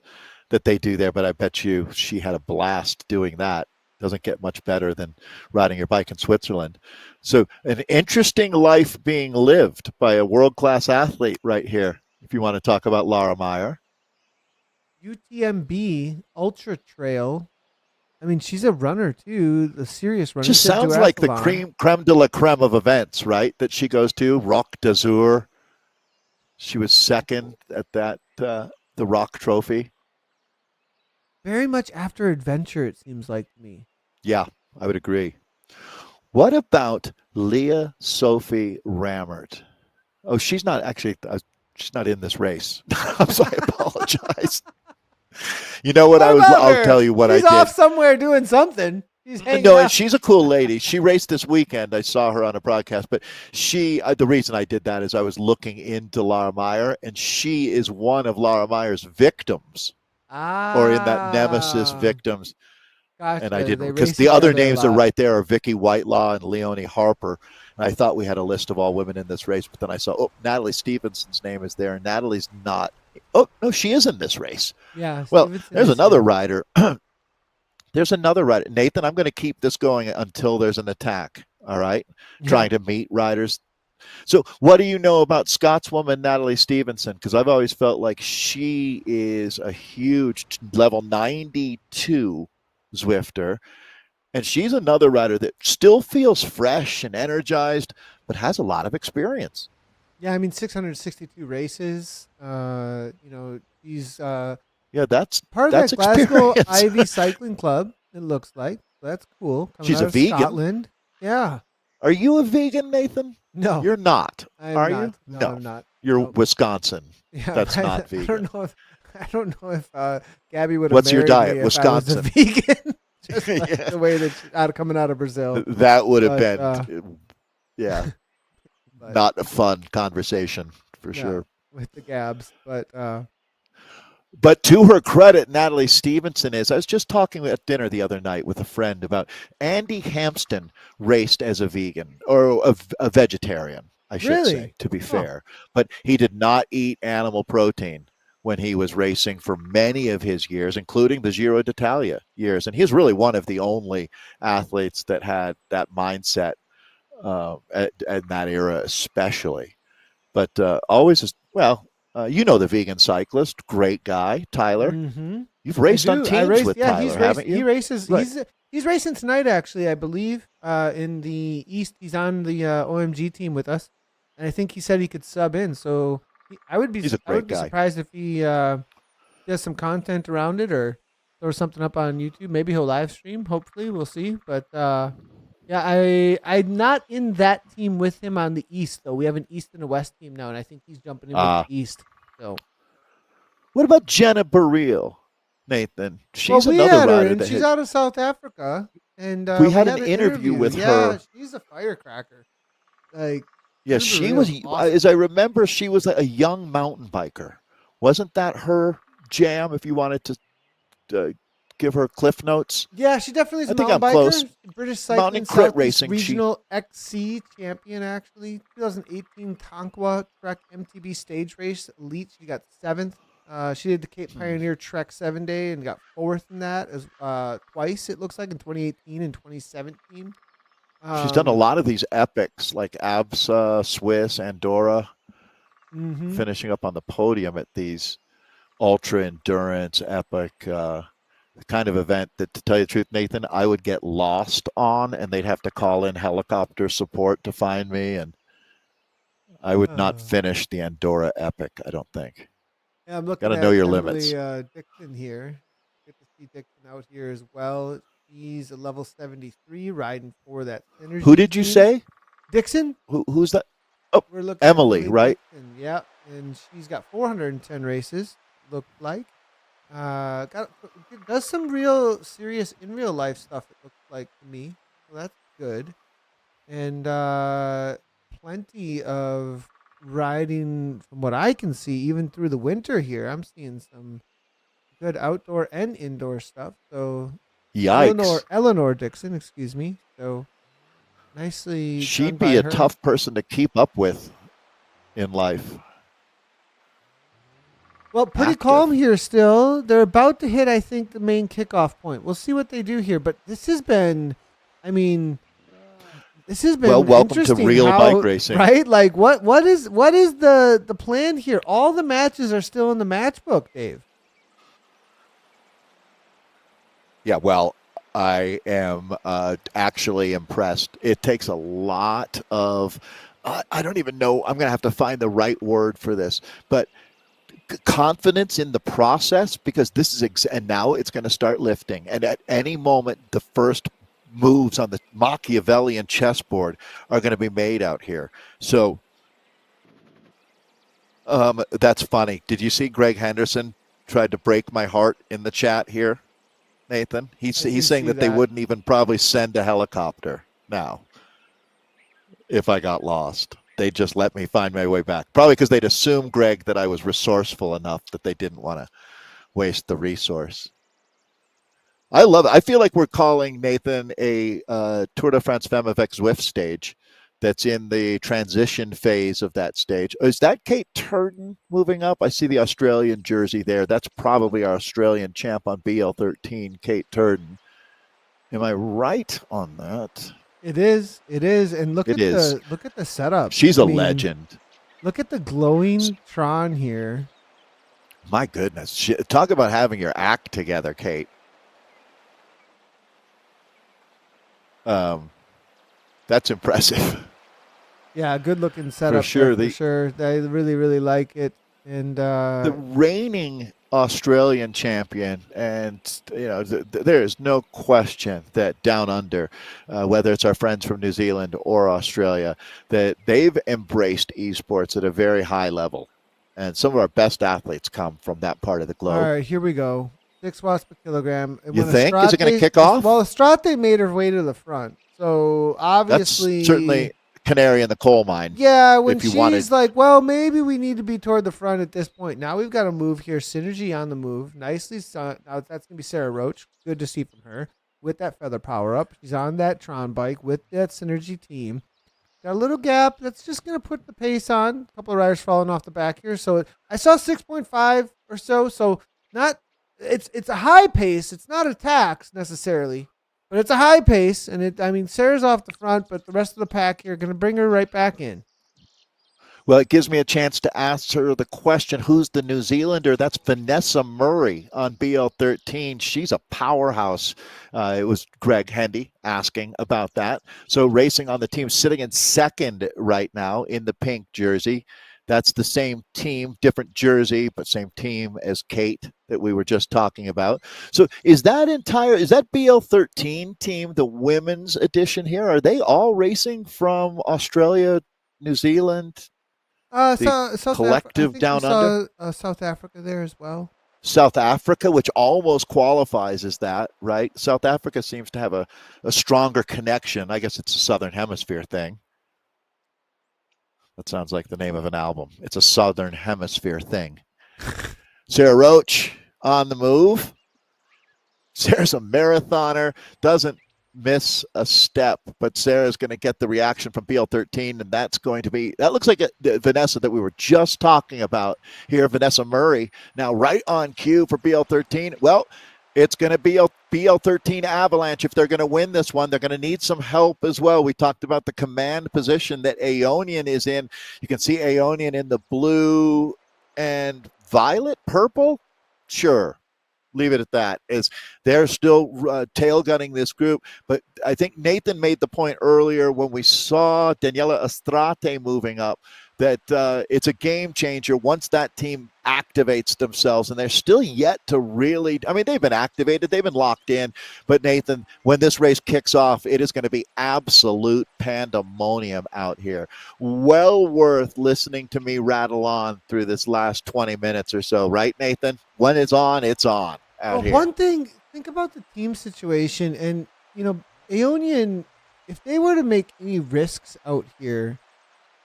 that they do there, but I bet you she had a blast doing that. Doesn't get much better than riding your bike in Switzerland. So an interesting life being lived by a world-class athlete right here, if you want to talk about Laura Meyer. UTMB Ultra Trail. I mean, she's a runner too, the serious runner. Just sounds like the creme de la creme of events, right? That she goes to, Rock d'Azur. She was second at that the Rock Trophy. Very much after adventure, it seems like to me. Yeah, I would agree. What about Leah Sophie Rammert? Oh, she's not actually. She's not in this race. I'm sorry. I apologize. You know what? I'll tell you what I did. She's off somewhere doing something. She's hanging No, out. and she's a cool lady. She raced this weekend. I saw her on a broadcast. But the reason I did that is I was looking into Laura Meyer, and she is one of Laura Meyer's victims. Or in that Nemesis victims. Gotcha. And I didn't, because the other names are right there are Vicky Whitelaw and Leonie Harper. And I thought we had a list of all women in this race, but then I saw, Natalie Stevenson's name is there, and Natalie's not. Oh, no, she is in this race. Yeah. Well, Stevenson there's is another here. rider. There's another rider. Nathan, I'm going to keep this going until there's an attack, all right? Yeah. Trying to meet riders. So what do you know about Scotswoman Natalie Stevenson? Because I've always felt like she is a huge level 92 Zwifter. And she's another rider that still feels fresh and energized, but has a lot of experience. Yeah, I mean, 662 races. She's that's part of that's that Glasgow experience. Ivy Cycling Club. It looks like that's cool. Coming She's out a of vegan. Scotland. Yeah. Are you a vegan, Nathan? No, You're not. I'm Are not. you? No, I'm not. You're Nope. Wisconsin. Yeah, That's right. not vegan. I don't know if Gabby would have What's your married diet? me if Wisconsin. I was a vegan. Just like Yeah. the way that coming out of Brazil. That would have But, been, yeah, but, not a fun conversation for no, sure. with the Gabs, but But to her credit, Natalie Stevenson I was just talking at dinner the other night with a friend about Andy Hampston raced as a vegan or a vegetarian, I should Really? say, to be fair. But he did not eat animal protein when he was racing for many of his years, including the Giro d'Italia years. And he's really one of the only athletes that had that mindset at that era, especially. But always, well, you know the vegan cyclist, great guy, Tyler. Mm-hmm. You've I raced on do. I teams race. with Yeah, Tyler, haven't he you? races. Right. He's racing tonight, actually. I believe. In the East, he's on the OMG team with us, and I think he said he could sub in. So He's a I would great be guy. surprised if he does some content around it or throw something up on YouTube. Maybe he'll live stream. Hopefully, we'll see. But yeah, I'm not in that team with him on the East though. We have an East and a West team now, and I think he's jumping in with the East. So. What about Jenna Baril, Nathan? Well, She's we another had her, rider and that she's had. out of South Africa, and We we had an had an interview interview. with Yeah, her. she's a firecracker. Like Yeah, Jennifer she Reel's was, awesome. as I remember, she was a young mountain biker. Wasn't that her jam? If you wanted to give her cliff notes, Yeah, she definitely is I a think mountain I'm close. biker. British Mountain cycling and crit Southeast racing. Regional XC champion, actually. 2018 Tonkawa Trek MTB stage race elite. She got seventh. She did the Cape Pioneer Trek 7 day and got fourth in that as twice. It looks like in 2018 and 2017. She's done a Um, lot of these epics like ABSA, Swiss, Andorra, mhm. finishing up on the podium at these ultra endurance epic kind of event that, to tell you the truth, Nathan, I would get lost on, and they'd have to call in helicopter support to find me, and I would not Uh, finish the Andorra epic. I don't think. Yeah, I'm Got looking to know at your Emily limits. Dixon here. Get to see Dixon out here as well. She's a level 73 riding for that Who Synergy did you team. say? Dixon, Who's that? Oh, we're looking at Emily, Emily right? Dixon. Yep, and she's got 410 races. Looked like got does some real serious in real life stuff. It looks like to me, so that's good. And plenty of riding from what I can see, even through the winter here. I'm seeing some good outdoor and indoor stuff. So Yikes. Eleanor Dixon, excuse me. So nicely done She'd be by a her. tough person to keep up with in life. Well, pretty calm Active. here still. They're about to hit, I think, the main kickoff point. We'll see what they do here. But this has been, I mean, this has Well, been welcome to interesting. real bike How racing. right? Like what is the plan here? All the matches are still in the match book, Dave. Yeah, well, I am actually impressed. It takes a lot of, I don't even know, I'm going to have to find the right word for this, but confidence in the process because this is, and now it's going to start lifting. And at any moment, the first moves on the Machiavellian chessboard are going to be made out here. So that's funny. Did you see Greg Henderson tried to break my heart in the chat here? Nathan. I He's did saying see that they that. wouldn't even probably send a helicopter now if I got lost. They'd just let me find my way back. Probably because they'd assume, Greg, that I was resourceful enough that they didn't want to waste the resource. I love it. I feel like we're calling, Nathan, a Tour de France Femme avec Zwift stage that's in the transition phase of that stage. Is that Kate Turden moving up? I see the Australian jersey there. That's probably our Australian champ on BL13, Kate Turden. Am I right on that? It is. It is. And It is. look at the setup. She's I a mean, legend. look at the glowing Tron here. My goodness. Talk about having your act together, Kate. That's impressive. Yeah, good looking setup sure. there for sure. I really, really like it. And The reigning Australian champion, and there is no question that down under, whether it's our friends from New Zealand or Australia, that they've embraced esports at a very high level, and some of our best athletes come from that part of the all globe. right, here we go. 6 watts per kilogram. And You when think? Is it going to kick off? Well, Estrate made her way to the front. So obviously, That's certainly canary in the coal mine. yeah, when if you she's wanted. like, well, maybe we need to be toward the front at this point. Now we've got to move here. Synergy on the move. Nicely done. Now that's going to be Sarah Roach. Good to see from her with that feather power up. She's on that Tron bike with that Synergy team. Got a little gap. That's just going to put the pace on. A couple of riders falling off the back here. So I saw 6.5 or so. So not, it's a high pace. It's not a tax necessarily. But it's a high pace, and Sarah's off the front, but the rest of the pack here are going to bring her right back in. Well, it gives me a chance to ask her the question, who's the New Zealander? That's Vanessa Murray on BL13. She's a powerhouse. It was Greg Hendy asking about that. So racing on the team, sitting in second right now in the pink jersey. That's the same team, different jersey, but same team as Kate that we were just talking about. So is that BL13 team, the women's edition here? Are they all racing from Australia, New Zealand, South collective down under? South Africa there as well. South Africa, which almost qualifies as that, right? South Africa seems to have a stronger connection. I guess it's a Southern Hemisphere thing. That sounds like the name of an album. It's a Southern Hemisphere thing. Sarah Roach on the move. Sarah's a marathoner, doesn't miss a step, but Sarah's going to get the reaction from BL13, and that looks like Vanessa that we were just talking about here, Vanessa Murray. Now right on cue for BL13. Well, it's going to be a BL13 avalanche. If they're going to win this one, they're going to need some help as well. We talked about the command position that Aeonian is in. You can see Aeonian in the blue and violet, purple. Sure. Leave it at that. Is they're still tail gunning this group, but I think Nathan made the point earlier when we saw Daniela Estrate moving up that it's a game changer once that team activates themselves, and they're still yet to really. I mean, they've been activated, they've been locked in, but Nathan, when this race kicks off, it is going to be absolute pandemonium out here. Well worth listening to me rattle on through this last 20 minutes or so, right, Nathan? When it's on, it's on out here. One thing, think about the team situation, and Aeonian, if they were to make any risks out here,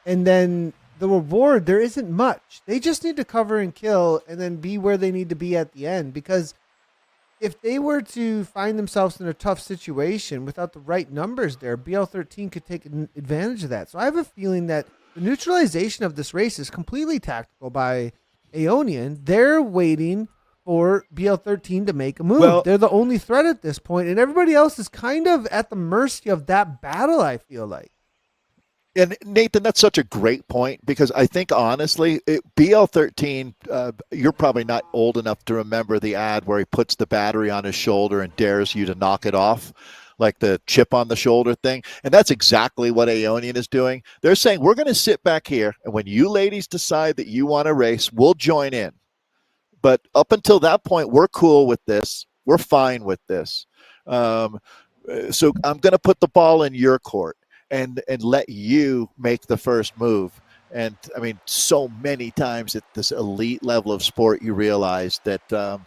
and then the reward, there isn't much. They just need to cover and kill and then be where they need to be at the end. Because if they were to find themselves in a tough situation without the right numbers there, BL13 could take advantage of that. So I have a feeling that the neutralization of this race is completely tactical by Aeonian. They're waiting for BL13 to make a move. Well, they're the only threat at this point, and everybody else is kind of at the mercy of that battle, I feel like. And Nathan, that's such a great point, because I think honestly, BL13, you're probably not old enough to remember the ad where he puts the battery on his shoulder and dares you to knock it off, like the chip on the shoulder thing. And that's exactly what Aeonian is doing. They're saying, we're going to sit back here, and when you ladies decide that you want to race, we'll join in. But up until that point, we're cool with this. We're fine with this. So I'm going to put the ball in your court and let you make the first move. And I mean, so many times at this elite level of sport, you realize that, the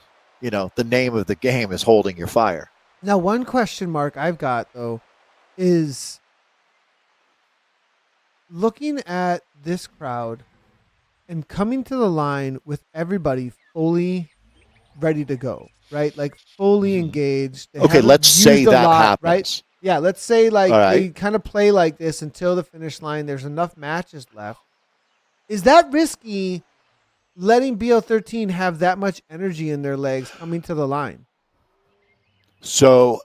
name of the game is holding your fire. Now, one question mark I've got, though, is looking at this crowd and coming to the line with everybody fully ready to go, right? Like fully engaged. Okay, let's say that happens. Right? Yeah, let's say they kind of play like this until the finish line. There's enough matches left. Is that risky, letting BL13 have that much energy in their legs coming to the line? So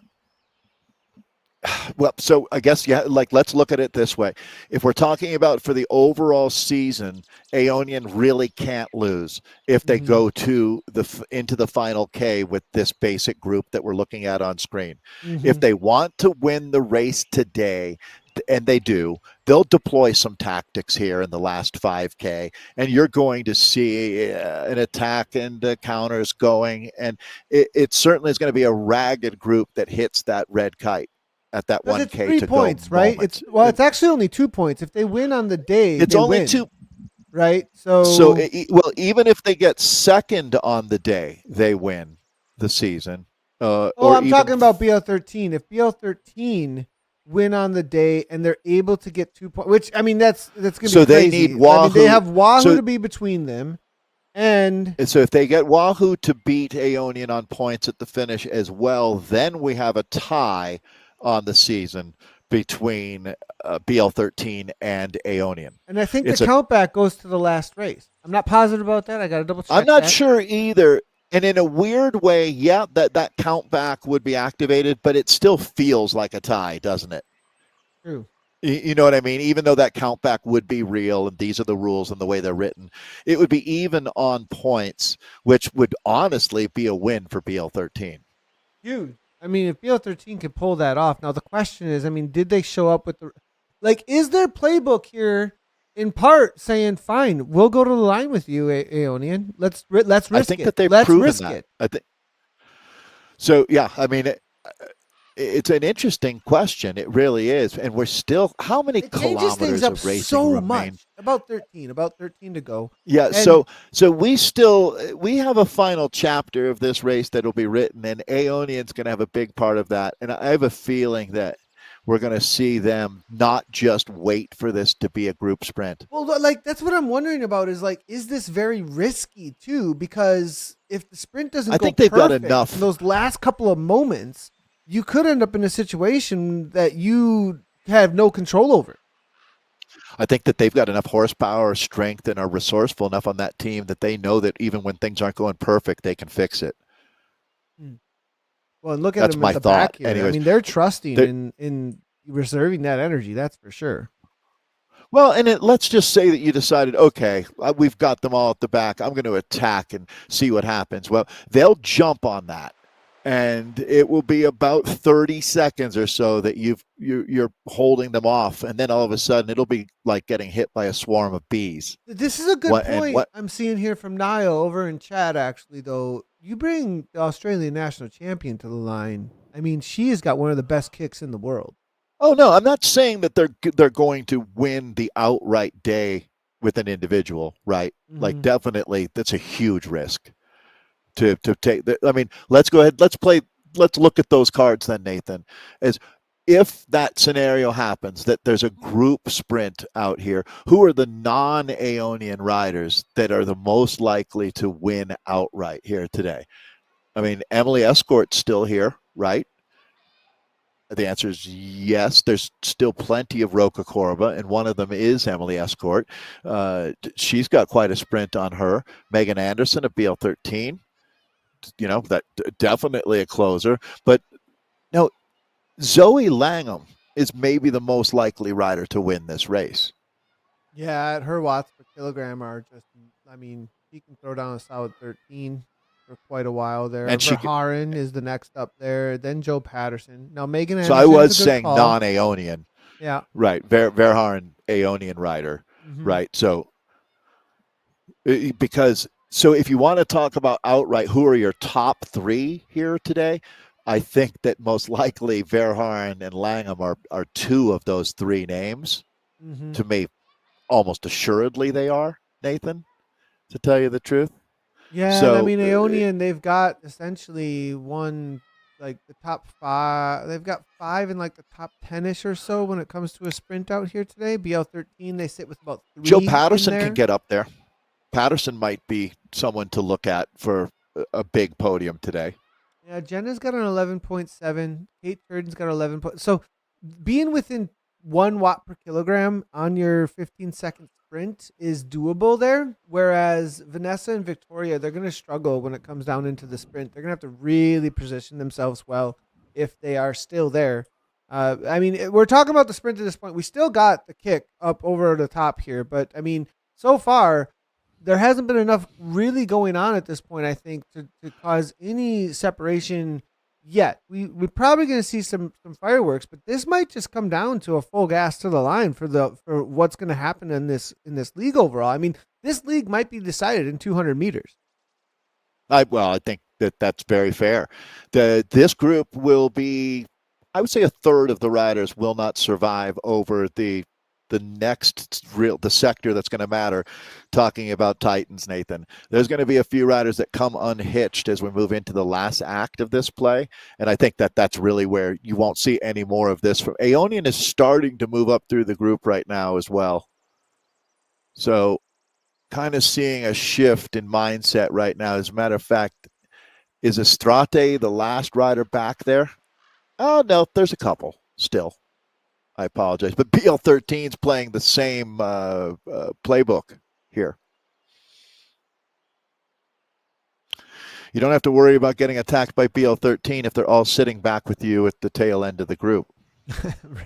I guess, let's look at it this way. If we're talking about for the overall season, Aeonian really can't lose if they go into the final K with this basic group that we're looking at on screen. If they want to win the race today, and they do, they'll deploy some tactics here in the last 5K, and you're going to see an attack and counters going, and it certainly is going to be a ragged group that hits that red kite at that 1K it's 3 to points, go right? moment. It's actually only 2 points. If they win on the day, it's they only win, 2, right? So even if they get second on the day, they win the season. I'm talking about BL13. If BL13 win on the day and they're able to get 2 points, which that's going to be so crazy. They need Wahoo. They have Wahoo to be between them. And so if they get Wahoo to beat Aeonian on points at the finish as well, then we have a tie on the season between BL13 and Aeonian. And I think the countback goes to the last race. I'm not positive about that. I got to double check. I'm not sure either. And in a weird way, yeah, that count back would be activated, but it still feels like a tie, doesn't it? True. You know what I mean? Even though that count back would be real and these are the rules and the way they're written, it would be even on points, which would honestly be a win for BL13. Huge. I mean, if BL13 could pull that off, now the question is, I mean, did they show up with the is their playbook here in part saying, "Fine, we'll go to the line with you, Aeonian. Let's I risk think it. that they've Let's proven risk that. it." I think so. Yeah, I mean, it's an interesting question. It really is, and we're still how many It changes things kilometers up of racing so remain? much. About 13 to go. Yeah, And so we have a final chapter of this race that'll be written, and Aeonian's going to have a big part of that. And I have a feeling that we're going to see them not just wait for this to be a group sprint. well, that's what I'm wondering about is this very risky too? Because if the sprint doesn't I go think they've got perfect enough. in those last couple of moments, you could end up in a situation that you have no control over. I think that they've got enough horsepower, strength, and are resourceful enough on that team that they know that even when things aren't going perfect, they can fix it. Hmm. Well, and look at That's them my at the thought. back here. I Anyways, mean, they're trusting they're, in reserving that energy. That's for sure. well, and let's just say that you decided, okay, we've got them all at the back. I'm going to attack and see what happens. Well, they'll jump on that, and it will be about 30 seconds or so that you're holding them off, and then all of a sudden it'll be like getting hit by a swarm of bees. This is a good point I'm seeing here from Niall over in chat, actually, though. You bring the Australian national champion to the line. I mean, she has got one of the best kicks in the world. Oh no, I'm not saying that they're going to win the outright day with an individual, right? Like definitely, that's a huge risk to take. I mean, let's go ahead. Let's look at those cards then, Nathan. As if that scenario happens, that there's a group sprint out here, who are the non-Aeonian riders that are the most likely to win outright here today? I mean, Emily Escort's still here, right? The answer is yes. There's still plenty of Roca Corba, and one of them is Emily Escort. She's got quite a sprint on her. Megan Anderson of BL13, that definitely a closer. But no, Zoe Langham is maybe the most likely rider to win this race. Yeah, her watts per kilogram are just, I mean, she can throw down a solid 13 for quite a while there. And Verhaeren is the next up there, then Joe Patterson. Now, Megan Anderson. So I was saying non-Aeonian. Yeah. Right. Verhaeren, Aeonian rider. Mm-hmm. Right. So, if you want to talk about outright, who are your top three here today? I think that most likely Verhaeren and Langham are two of those three names. Mm-hmm. To me, almost assuredly they are, Nathan, to tell you the truth. Yeah, so, I mean, Aeonian, they've got essentially one, like the top five. They've got five in like the top 10-ish or so when it comes to a sprint out here today. BL13, they sit with about three. Joe Patterson can get up there. Patterson might be someone to look at for a big podium today. Yeah, Jenna's got an 11.7. Kate Turden's got 11. So being within 1 watt per kilogram on your 15-second sprint is doable there. Whereas Vanessa and Victoria, they're going to struggle when it comes down into the sprint. They're going to have to really position themselves well if they are still there. I mean, we're talking about the sprint at this point. We still got the kick up over the top here. But, I mean, so far, there hasn't been enough really going on at this point, I think, to cause any separation yet. We're probably going to see some fireworks, but this might just come down to a full gas to the line for what's going to happen in this league overall. I mean, this league might be decided in 200 meters. I think that's very fair. This group will be, I would say, a third of the riders will not survive over the sector that's going to matter. Talking about Titans, Nathan, there's going to be a few riders that come unhitched as we move into the last act of this play, and I think that's really where you won't see any more of this. From Aeonian is starting to move up through the group right now as well, so kind of seeing a shift in mindset right now. As a matter of fact, is Estrate the last rider back there? Oh no, there's a couple still. I apologize, but BL13 is playing the same playbook here. You don't have to worry about getting attacked by BL13 if they're all sitting back with you at the tail end of the group.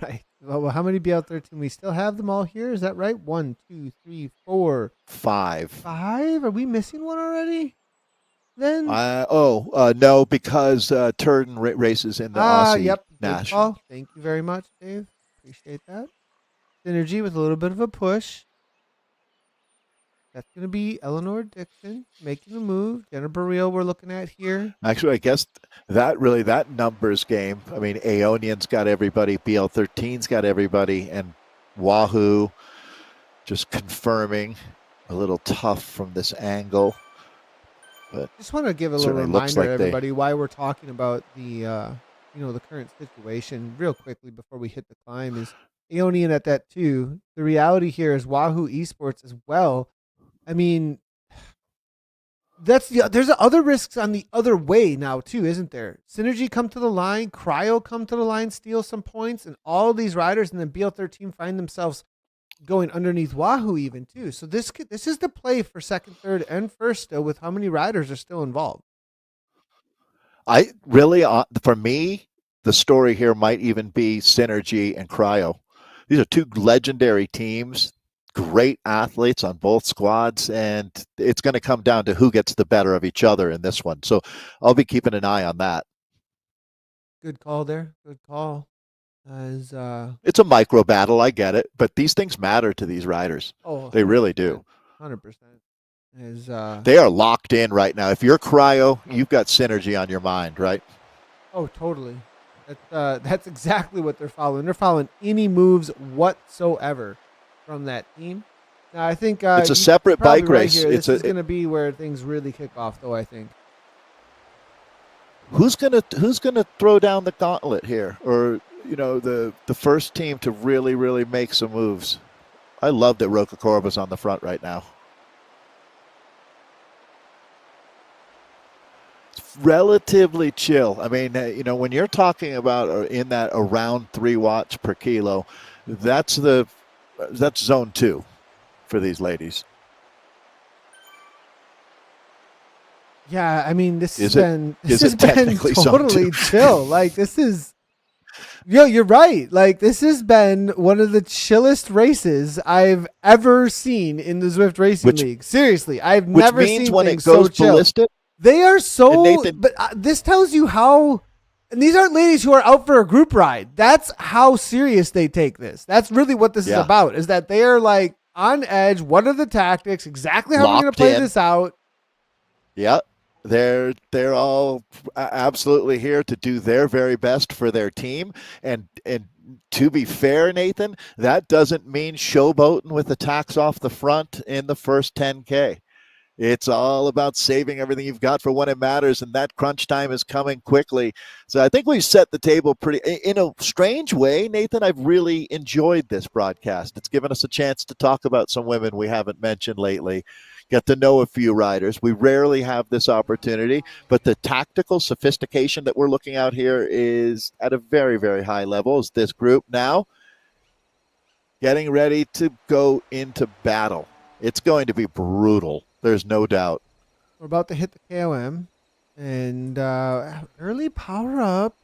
Right. Well, how many BL13? We still have them all here. Is that right? 1, 2, 3, 4, 5. 5. Are we missing one already? Then no, because Turden races in the Aussie yep. National. Thank you very much, Dave. Appreciate that. Synergy with a little bit of a push. That's going to be Eleanor Dixon making the move. Jennifer Barrio we're looking at here. Actually, I guess that numbers game. I mean, Aeonian's got everybody, BL13's got everybody, and Wahoo just confirming a little tough from this angle. But just want to give a little reminder to everybody why we're talking about the the current situation real quickly before we hit the climb is Aeonian at that 2. The reality here is Wahoo Esports as well. I mean, there's other risks on the other way now too, isn't there? Synergy come to the line, Cryo come to the line, steal some points, and all these riders and then BL13 find themselves going underneath Wahoo even too. So this is the play for second, third, and first still with how many riders are still involved. I really, for me, the story here might even be Synergy and Cryo. These are 2 legendary teams. Great athletes on both squads, and it's going to come down to who gets the better of each other in this one. So I'll be keeping an eye on that. Good call there. Good call. It's a micro battle, I get it, but these things matter to these riders. Oh, they really do. 100%. They are locked in right now. If you're Cryo, you've got Synergy on your mind, right? Oh, totally. That's exactly what they're following. They're following any moves whatsoever from that team. Now, I think it's a separate bike race. This is going to be where things really kick off, though. I think. Who's gonna throw down the gauntlet here, or the first team to really make some moves? I love that Roca Corba's on the front right now. It's relatively chill. I mean, when you're talking about in that around 3 watts per kilo, that's zone 2 for these ladies. Yeah, I mean, this has been totally chill. Like, this is, you're right. Like, this has been one of the chillest races I've ever seen in the Zwift Racing League. Seriously, I've never seen when things it goes so chill. ballistic. They are so, but this tells you how. And these aren't ladies who are out for a group ride. That's how serious they take this. That's really what this is about, is that they are like on edge. What are the tactics? Exactly how we're going to play this out. Yeah. They're all absolutely here to do their very best for their team. And to be fair, Nathan, that doesn't mean showboating with attacks off the front in the first 10K. It's all about saving everything you've got for when it matters, and that crunch time is coming quickly. So I think we've set the table pretty, in a strange way, Nathan. I've really enjoyed this broadcast. It's given us a chance to talk about some women we haven't mentioned lately, get to know a few riders. We rarely have this opportunity, but the tactical sophistication that we're looking at here is at a very, very high level. As this group now getting ready to go into battle. It's going to be brutal. There's no doubt. We're about to hit the KOM, and early power up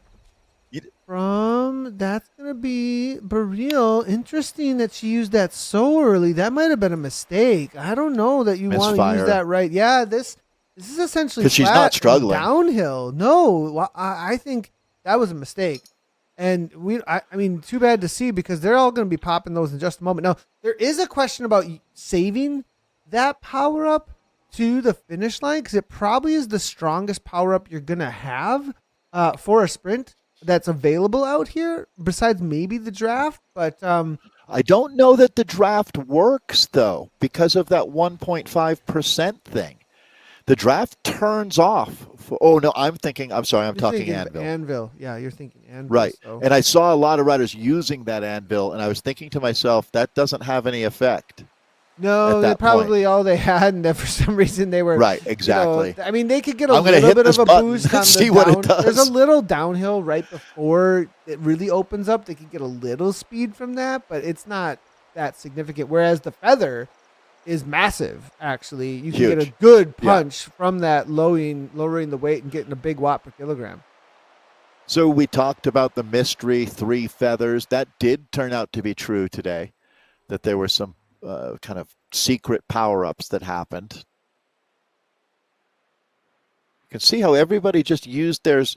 from, that's going to be Baril. Interesting that she used that so early. That might have been a mistake. I don't know that you want to use that right. Yeah, this is essentially because she's not struggling downhill. No, I think that was a mistake. And I mean, too bad to see, because they're all going to be popping those in just a moment. Now, there is a question about saving that power up to the finish line, because it probably is the strongest power up you're going to have for a sprint that's available out here, besides maybe the draft. But I don't know that the draft works, though, because of that 1.5% thing. The draft turns off. Oh, no, I'm talking Anvil. Anvil. Yeah, you're thinking Anvil. Right. So. And I saw a lot of riders using that Anvil, and I was thinking to myself, that doesn't have any effect. No, they probably all they had, and that for some reason they were right. Exactly. I mean, they could get a little bit of a boost on see the what it does. There's a little downhill right before it really opens up. They could get a little speed from that, but it's not that significant. Whereas the feather, is massive, actually. You can Huge. get a good punch from that lowering the weight and getting a big watt per kilogram. So we talked about the mystery 3 feathers. That did turn out to be true today, that there were some kind of secret power-ups that happened. You can see how everybody just used theirs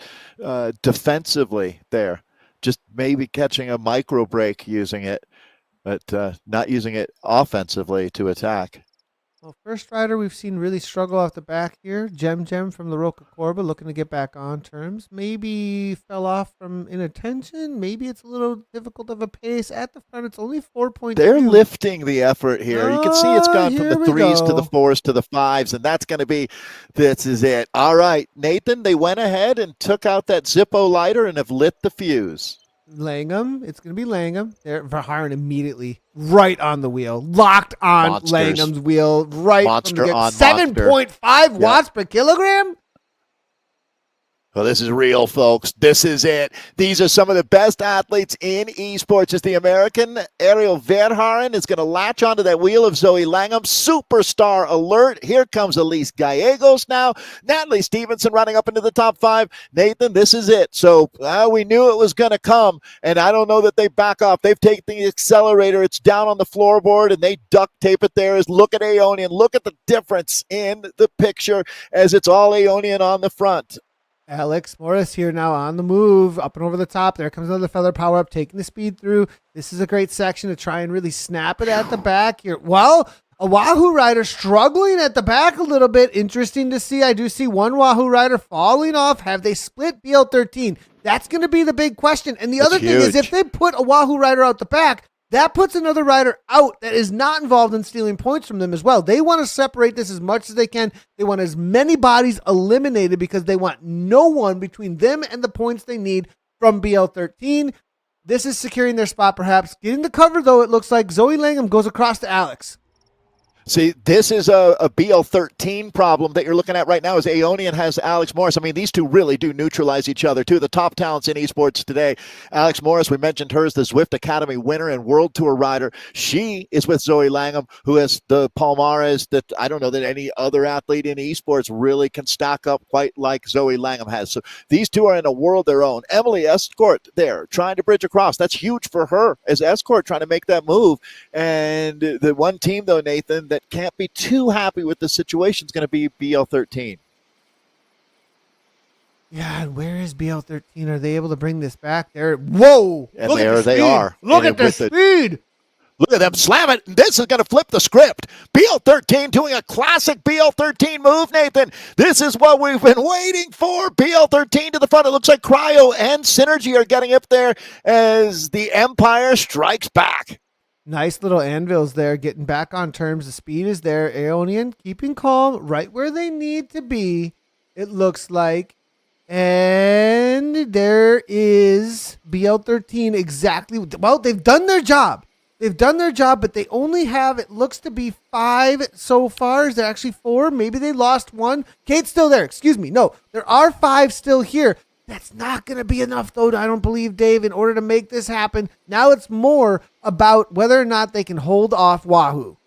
defensively there, just maybe catching a micro break using it, but not using it offensively to attack. Well, first rider we've seen really struggle off the back here. Gem from the Roca Corba looking to get back on terms. Maybe fell off from inattention. Maybe it's a little difficult of a pace. At the front, it's only 4.2. They're lifting the effort here. You can see it's gone from the 3s to the 4s to the 5s, and that's going to be, this is it. All right, Nathan, they went ahead and took out that Zippo lighter and have lit the fuse. Langham, it's going to be Langham. They're Verharen immediately right on the wheel, locked on Monsters. Langham's wheel, right Monster from the on 7.5 watts per kilogram. Well, this is real, folks. This is it. These are some of the best athletes in esports. As the American Ariel Verharen is going to latch onto that wheel of Zoe Langham. Superstar alert. Here comes Elise Gallegos now. Natalie Stevenson running up into the top 5. Nathan, this is it. So we knew it was going to come, and I don't know that they back off. They've taken the accelerator. It's down on the floorboard, and they duct tape it there. Look at Aeonian. Look at the difference in the picture as it's all Aeonian on the front. Alex Morris here now on the move, up and over the top. There comes another feather power up, taking the speed through. This is a great section to try and really snap it at the back here. Well, a Wahoo rider struggling at the back a little bit. Interesting to see. I do see one Wahoo rider falling off. Have they split BL13? That's going to be the big question. And the other thing is, if they put a Wahoo rider out the back, that puts another rider out that is not involved in stealing points from them as well. They want to separate this as much as they can. They want as many bodies eliminated because they want no one between them and the points they need from BL13. This is securing their spot, perhaps. Getting the cover, though, it looks like Zoe Langham goes across to Alex. See, this is a BL13 problem that you're looking at right now as Aeonian has Alex Morris. I mean, these two really do neutralize each other. Two of the top talents in esports today. Alex Morris, we mentioned her as the Zwift Academy winner and World Tour rider. She is with Zoe Langham, who has the palmares that I don't know that any other athlete in esports really can stack up quite like Zoe Langham has. So these two are in a world their own. Emily Escort there trying to bridge across. That's huge for her as Escort trying to make that move. And the one team, though, Nathan, that can't be too happy with the situation is going to be BL13. Yeah, and where is BL13? Are they able to bring this back there? Whoa! And there they are. Look at the speed! Look at them slam it. This is going to flip the script. BL13 doing a classic BL13 move, Nathan. This is what we've been waiting for. BL13 to the front. It looks like Cryo and Synergy are getting up there as the Empire strikes back. Nice little anvils there, getting back on terms. The speed is there. Aeonian keeping calm, right where they need to be, it looks like. And there is BL13 exactly. Well, they've done their job. They've done their job, but they only have, it looks to be 5 so far. Is there actually 4? Maybe they lost 1. Kate's still there. Excuse me. No, there are 5 still here. That's not going to be enough, though, I don't believe, Dave, in order to make this happen. Now it's more about whether or not they can hold off Wahoo.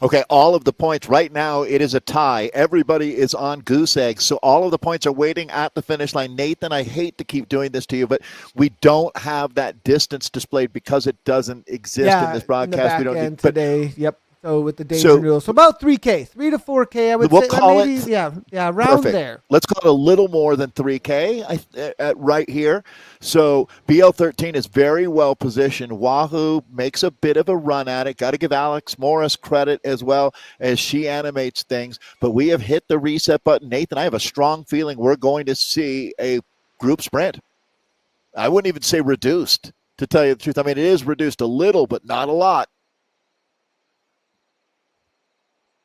Okay, all of the points. Right now, it is a tie. Everybody is on goose eggs, so all of the points are waiting at the finish line. Nathan, I hate to keep doing this to you, but we don't have that distance displayed because it doesn't exist in this broadcast. In the we back don't end today. Yep. So with the danger So- rule, so about 3K, 3 to 4K, I would We'll say. call Maybe, it- yeah, around Perfect. there. Let's call it a little more than 3K right here. So BL13 is very well positioned. Wahoo makes a bit of a run at it. Got to give Alex Morris credit as well as she animates things. But we have hit the reset button. Nathan, I have a strong feeling we're going to see a group sprint. I wouldn't even say reduced, to tell you the truth. I mean, it is reduced a little, but not a lot.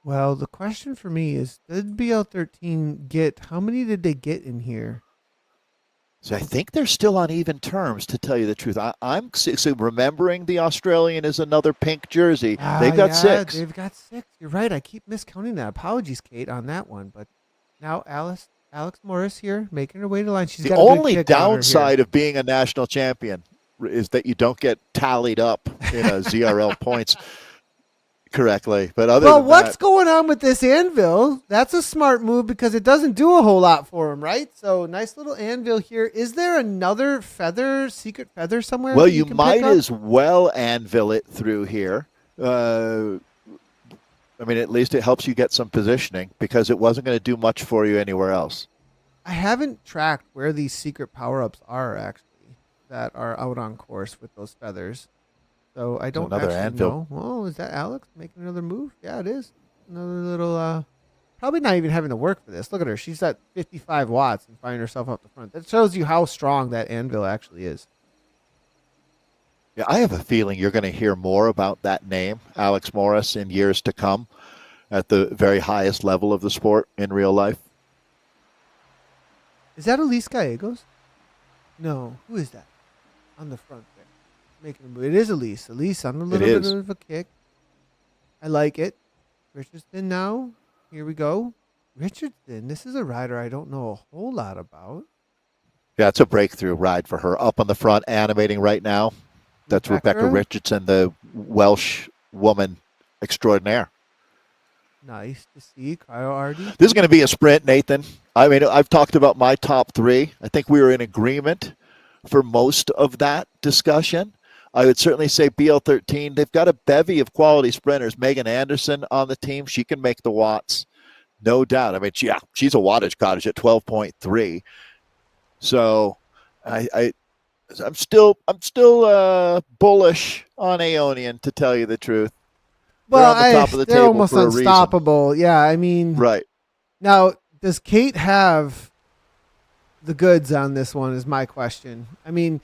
Well, the question for me is, did BL13 get, how many did they get in here? So I think they're still on even terms, to tell you the truth. I'm so remembering the Australian is another pink jersey. They've got 6. They've got 6. You're right. I keep miscounting that. Apologies, Kate, on that one. But now Alex Morris here, making her way to the line. She's The got a good only kick on her here. downside of being a national champion is that you don't get tallied up in a ZRL points. correctly. But other Well, than what's that, going on with this anvil? That's a smart move because it doesn't do a whole lot for him, right? So nice little anvil here. Is there another feather, secret feather somewhere? well, that you can might pick up? as well anvil it through here. I mean, at least it helps you get some positioning because it wasn't going to do much for you anywhere else. I haven't tracked where these secret power-ups are actually that are out on course with those feathers. So I So don't another actually anvil. know. Oh, is that Alex making another move? Yeah, it is. Another little probably not even having to work for this. Look at her. She's at 55 watts and firing herself up the front. That shows you how strong that anvil actually is. Yeah, I have a feeling you're going to hear more about that name, Alex Morris, in years to come at the very highest level of the sport in real life. Is that Elise Gallegos? No. Who is that? On the front there. Making a move. It is Elise. Elise on a little bit is. of a kick. I like it. Richardson now. Here we go. Richardson. This is a rider I don't know a whole lot about. Yeah, it's a breakthrough ride for her. Up on the front, animating right now. That's Rebecca Richardson, the Welsh woman extraordinaire. Nice to see Cryo RD. This is going to be a sprint, Nathan. I mean, I've talked about my top three. I think we were in agreement for most of that discussion. I would certainly say BL13. They've got a bevy of quality sprinters. Megan Anderson on the team. She can make the watts, no doubt. I mean, she's a wattage cottage at 12.3. So I'm still bullish on Aeonian, to tell you the truth. Well, they're on the top of the they're table almost for a reason. unstoppable. Yeah, I mean, Right. Now, does Kate have the goods on this one? Is my question. I mean,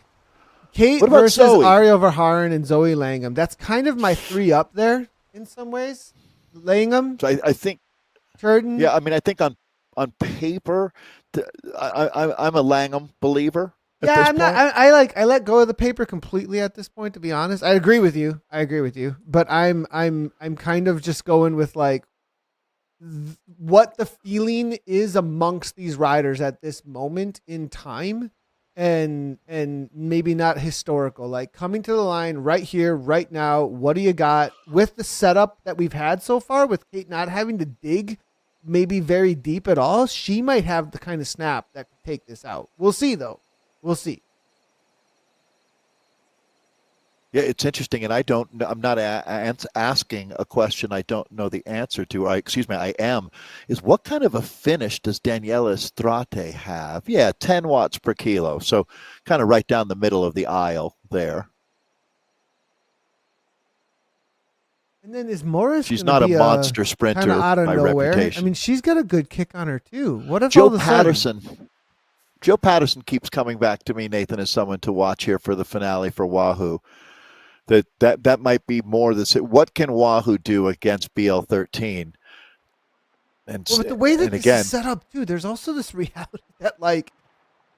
Kate versus Zoe? Ariel Verhaeren and Zoe Langham. That's kind of my three up there in some ways. Langham, So I think. Turden. Yeah, I mean, I think on paper, I'm a Langham believer. Yeah, I'm not. I let go of the paper completely at this point. To be honest, I agree with you. But I'm kind of just going with like what the feeling is amongst these riders at this moment in time, and maybe not historical. Like coming to the line right here, right now. What do you got with the setup that we've had so far? With Kate not having to dig maybe very deep at all, she might have the kind of snap that could take this out. We'll see though. We'll see. Yeah, it's interesting, and I don't know. I'm not asking a question I don't know the answer to. I am. Is what kind of a finish does Daniela Strate have? Yeah, 10 watts per kilo. So kind of right down the middle of the aisle there. And then is Morris? She's not a monster sprinter kind of out of by nowhere. reputation. I mean, she's got a good kick on her too. What if Joe all of a sudden? Patterson? Joe Patterson keeps coming back to me, Nathan, as someone to watch here for the finale for Wahoo. That might be more this. What can Wahoo do against BL13? And Well, but the way that this again, is set up too, there's also this reality that like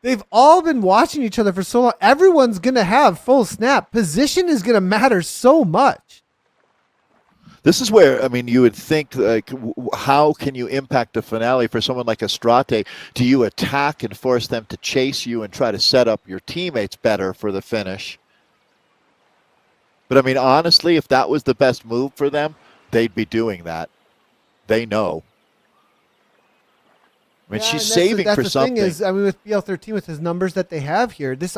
they've all been watching each other for so long. Everyone's gonna have full snap. Position is gonna matter so much. this is where, I mean, you would think, like, how can you impact a finale for someone like Estrate? Do you attack and force them to chase you and try to set up your teammates better for the finish? But, I mean, honestly, if that was the best move for them, they'd be doing that. They know. I mean, she's saving for something. Thing is, I mean, with BL13, with his numbers that they have here, this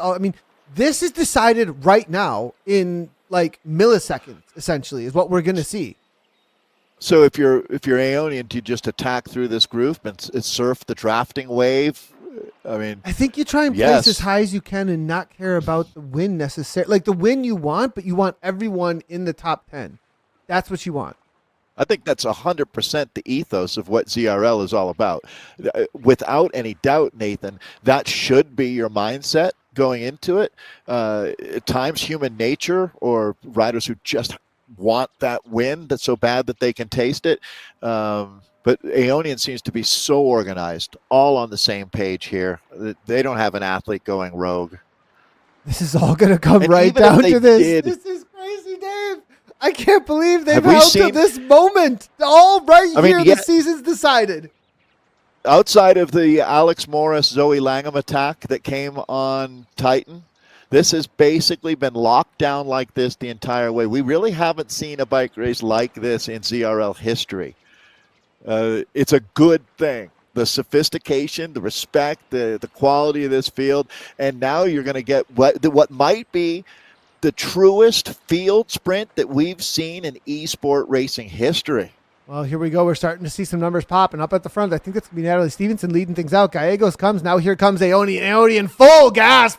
is decided right now in like milliseconds, essentially, is what we're going to see. So if you're Aeonian, do you just attack through this group and surf the drafting wave? I mean, I think you try and place as high as you can and not care about the win necessarily. Like the win you want, but you want everyone in the top 10. That's what you want. I think that's 100% the ethos of what ZRL is all about. Without any doubt, Nathan, that should be your mindset going into it. At times, human nature or riders who just want that win that's so bad that they can taste it. But Aeonian seems to be so organized, all on the same page here. They don't have an athlete going rogue. This is all going to come right down to this. This is crazy, Dave. I can't believe they've held to this moment. All right here, the season's decided. Outside of the Alex Morris, Zoe Langham attack that came on Titan, This has basically been locked down like this the entire way. We really haven't seen a bike race like this in ZRL history. It's a good thing. The sophistication, the respect, the quality of this field, and now you're going to get what might be the truest field sprint that we've seen in esport racing history. Well, here we go. We're starting to see some numbers popping up at the front. I think that's going to be Natalie Stevenson leading things out. Gallegos comes. Now here comes Aonian. Full gas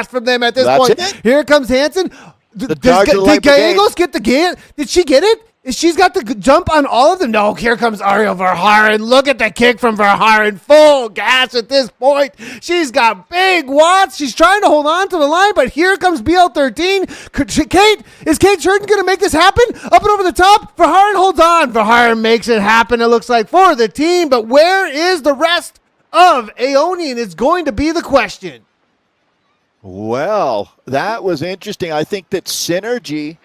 from them at this point. Here comes Hansen. Did Gallegos get the game? Did she get it? She's got the jump on all of them. No, here comes Ariel Verhaeren. Look at the kick from Verhaeren. Full gas at this point. She's got big watts. She's trying to hold on to the line, but here comes BL13. Is Kate Sheridan going to make this happen? Up and over the top. Verhaeren holds on. Verhaeren makes it happen, it looks like, for the team. But where is the rest of Aonian is going to be the question. Well, that was interesting. I think that Synergy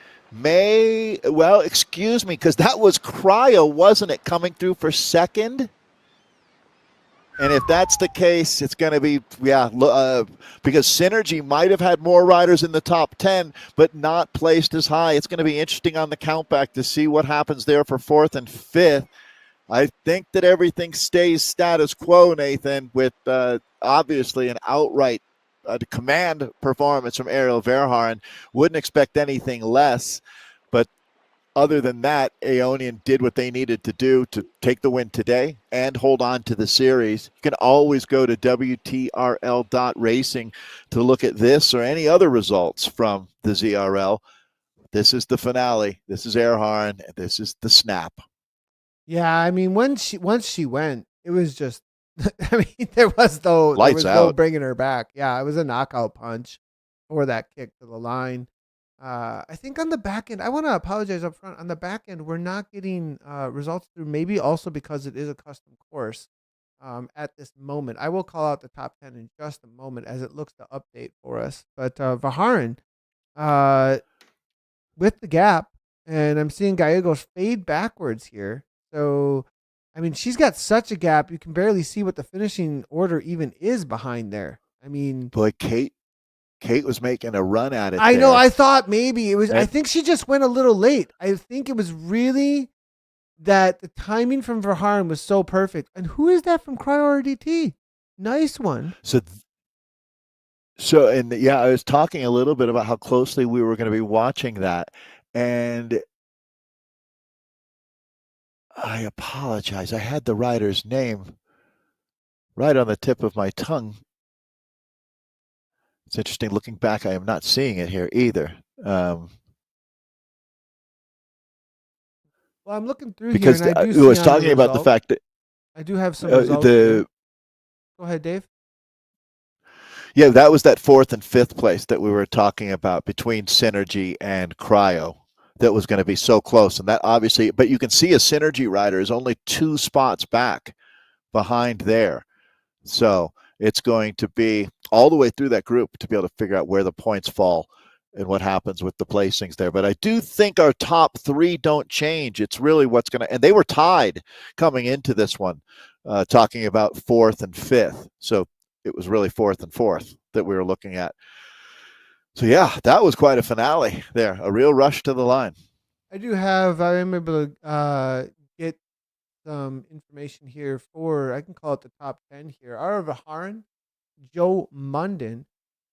excuse me, because that was Cryo, wasn't it, coming through for second? And if that's the case, it's going to be, because Synergy might have had more riders in the top 10, but not placed as high. It's going to be interesting on the countback to see what happens there for fourth and fifth. I think that everything stays status quo, Nathan, with obviously an outright command performance from Ariel Verhaeren. Wouldn't expect anything less, but other than that, Aonian did what they needed to do to take the win today and hold on to the series. You can always go to WTRL.racing to look at this or any other results from the ZRL. This is the finale. This is Verhaeren. This is the snap. Yeah, I mean, once she went, it was just, I mean, there was no bringing her back. Yeah, it was a knockout punch for that kick to the line. I think on the back end, I want to apologize up front. On the back end, we're not getting results through, maybe also because it is a custom course at this moment. I will call out the top 10 in just a moment as it looks to update for us. But Verhaeren with the gap, and I'm seeing Gallegos fade backwards here. So, I mean, she's got such a gap, you can barely see what the finishing order even is behind there. I mean, boy, Kate was making a run at it. I know. I thought maybe it was. I think she just went a little late. I think it was really that the timing from Verhaeren was so perfect. And who is that from Cryo RDT? Nice one. So, and yeah, I was talking a little bit about how closely we were going to be watching that, and I apologize. I had the rider's name right on the tip of my tongue. It's interesting. Looking back, I am not seeing it here either. Well, I'm looking through because here, and I was talking about the fact that I do have some results. Go ahead, Dave. Yeah, that was that fourth and fifth place that we were talking about between Synergy and Cryo. That was going to be so close, and that obviously, but you can see a Synergy rider is only 2 spots back behind there. So it's going to be all the way through that group to be able to figure out where the points fall and what happens with the placings there. But I do think our top 3 don't change. It's really what's going to, and they were tied coming into this one, talking about 4th and 5th. So it was really 4th and 4th that we were looking at. So, yeah, that was quite a finale there, a real rush to the line. I'm able to get some information here I can call it the top 10 here. Ara Verhaeren, Joe Munden,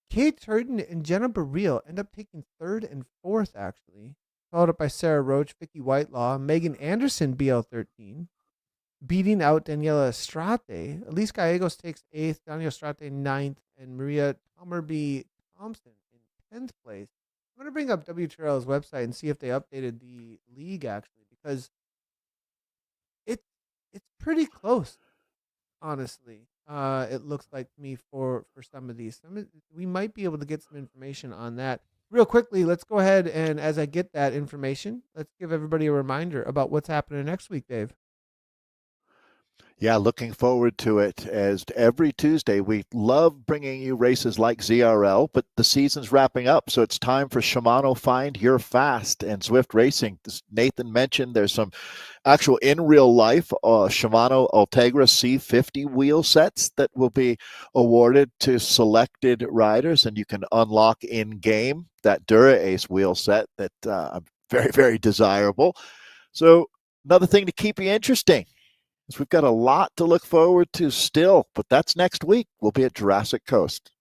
Kate Turton, and Jenna Baril end up taking 3rd and 4th, actually. Followed up by Sarah Roach, Vicky Whitelaw, Megan Anderson, BL13, beating out Daniela Estrate. Elise Gallegos takes 8th, Daniela Estrate 9th, and Maria Tomerby Thompson 10th place. I'm going to bring up WTRL's website and see if they updated the league, actually, because it's pretty close, honestly. It looks like to me for some of these. We might be able to get some information on that. Real quickly, let's go ahead and as I get that information, let's give everybody a reminder about what's happening next week, Dave. Yeah, looking forward to it. As every Tuesday, we love bringing you races like ZRL, but the season's wrapping up, so it's time for Shimano Find Your Fast and Zwift Racing. As Nathan mentioned, there's some actual in real life Shimano Ultegra C50 wheel sets that will be awarded to selected riders, and you can unlock in game that Dura Ace wheel set that very, very desirable. So, another thing to keep you interesting. We've got a lot to look forward to still, but that's next week. We'll be at Jurassic Coast.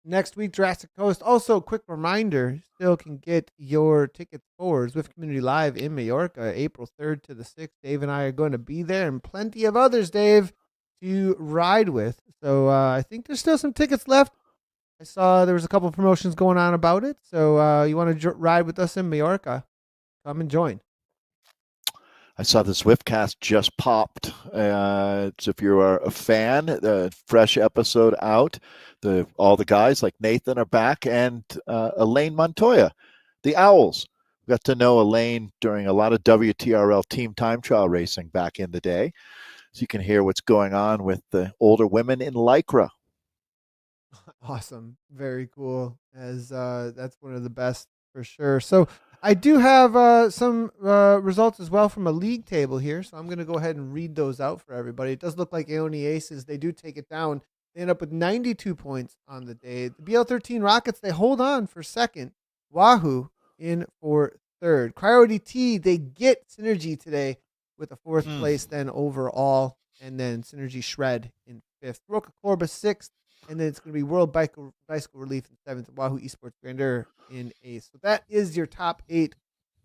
Next week, Jurassic Coast. Also, quick reminder, still can get your tickets for Zwift Community Live in Mallorca, April 3rd to the 6th. Dave and I are going to be there, and plenty of others, Dave, to ride with. So I think there's still some tickets left. I saw there was a couple of promotions going on about it. So you want to ride with us in Mallorca, come and join. I saw the Zwiftcast just popped. So if you are a fan, the fresh episode out. All the guys like Nathan are back, and Elaine Montoya, the Owls. We got to know Elaine during a lot of WTRL team time trial racing back in the day. So you can hear what's going on with the older women in Lycra. Awesome. Very cool. As that's one of the best for sure. So I do have some results as well from a league table here. So I'm going to go ahead and read those out for everybody. It does look like Aoni Aces, they do take it down. They end up with 92 points on the day. The BL13 Rockets, they hold on for second. Wahoo in for third. Cryo DT, they get Synergy today with a fourth place then overall. And then Synergy Shred in fifth. Roca Corba sixth. And then it's going to be World Bicycle Relief in seventh. Wahoo Esports Grandeur in eighth. So that is your top 8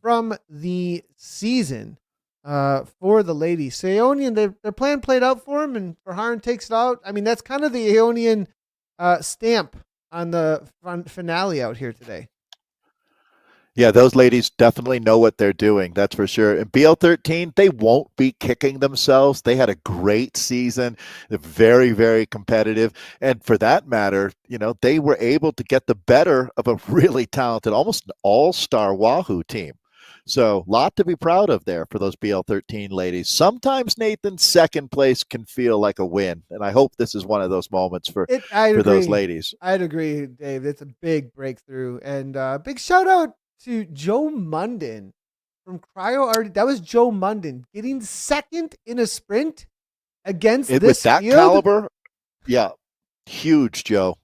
from the season for the ladies. So Aeonian, their plan played out for them, and Verhaeren takes it out. I mean, that's kind of the Aeonian stamp on the finale out here today. Yeah, those ladies definitely know what they're doing. That's for sure. And BL13, they won't be kicking themselves. They had a great season. They're very, very competitive. And for that matter, they were able to get the better of a really talented, almost an all-star Wahoo team. So a lot to be proud of there for those BL13 ladies. Sometimes, Nathan, second place can feel like a win. And I hope this is one of those moments for those ladies. I'd agree, Dave. It's a big breakthrough. And big shout out to Joe Munden from Cryo RD. That was Joe Munden getting second in a sprint against this with that field? caliber. Yeah, huge, Joe.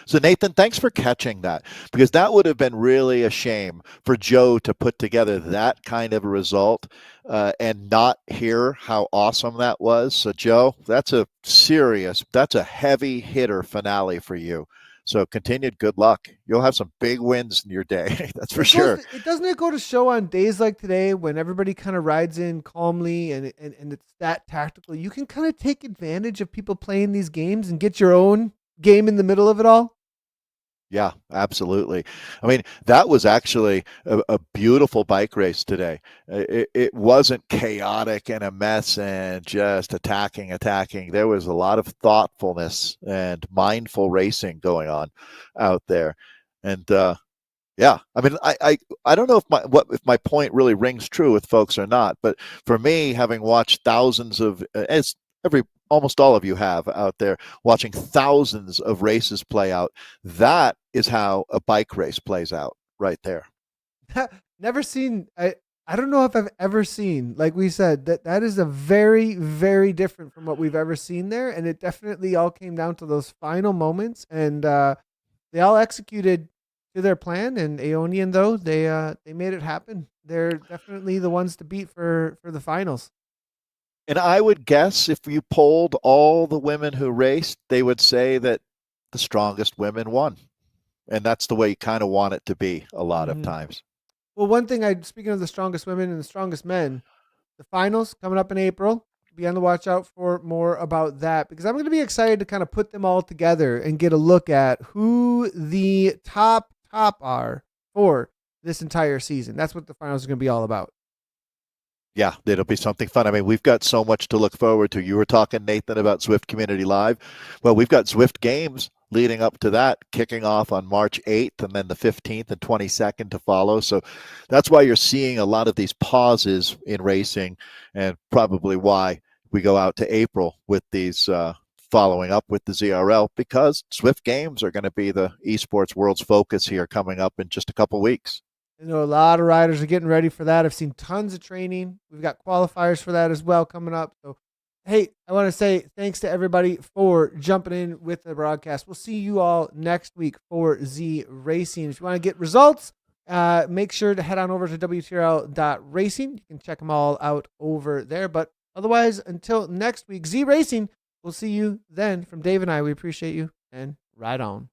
So Nathan, thanks for catching that, because that would have been really a shame for Joe to put together that kind of a result and not hear how awesome that was. So Joe, that's a heavy hitter finale for you. So continued good luck. You'll have some big wins in your day. That's for sure. It doesn't go to show on days like today when everybody kind of rides in calmly and it's that tactical. You can kind of take advantage of people playing these games and get your own game in the middle of it all. Yeah, absolutely. I mean, that was actually a beautiful bike race today. It wasn't chaotic and a mess and just attacking. There was a lot of thoughtfulness and mindful racing going on out there. And yeah, I mean, I don't know if my point really rings true with folks or not, but for me, having watched thousands of almost all of you have out there watching thousands of races play out. That is how a bike race plays out right there. Never seen. I don't know if I've ever seen, like we said, that is a very, very different from what we've ever seen there. And it definitely all came down to those final moments, and they all executed to their plan. And Aeonian, though, they made it happen. They're definitely the ones to beat for the finals. And I would guess if you polled all the women who raced, they would say that the strongest women won. And that's the way you kind of want it to be a lot of times. Well, one thing, speaking of the strongest women and the strongest men, the finals coming up in April. Be on the watch out for more about that, because I'm going to be excited to kind of put them all together and get a look at who the top are for this entire season. That's what the finals are going to be all about. Yeah, it'll be something fun. I mean, we've got so much to look forward to. You were talking, Nathan, about Zwift Community Live. Well, we've got Zwift Games leading up to that, kicking off on March 8th and then the 15th and 22nd to follow. So that's why you're seeing a lot of these pauses in racing, and probably why we go out to April with these following up with the ZRL, because Zwift Games are going to be the esports world's focus here coming up in just a couple weeks. I know a lot of riders are getting ready for that. I've seen tons of training. We've got qualifiers for that as well coming up. So, hey, I want to say thanks to everybody for jumping in with the broadcast. We'll see you all next week for Z Racing. If you want to get results, make sure to head on over to WTRL.racing. You can check them all out over there. But otherwise, until next week, Z Racing, we'll see you then. From Dave and I, we appreciate you, and ride on.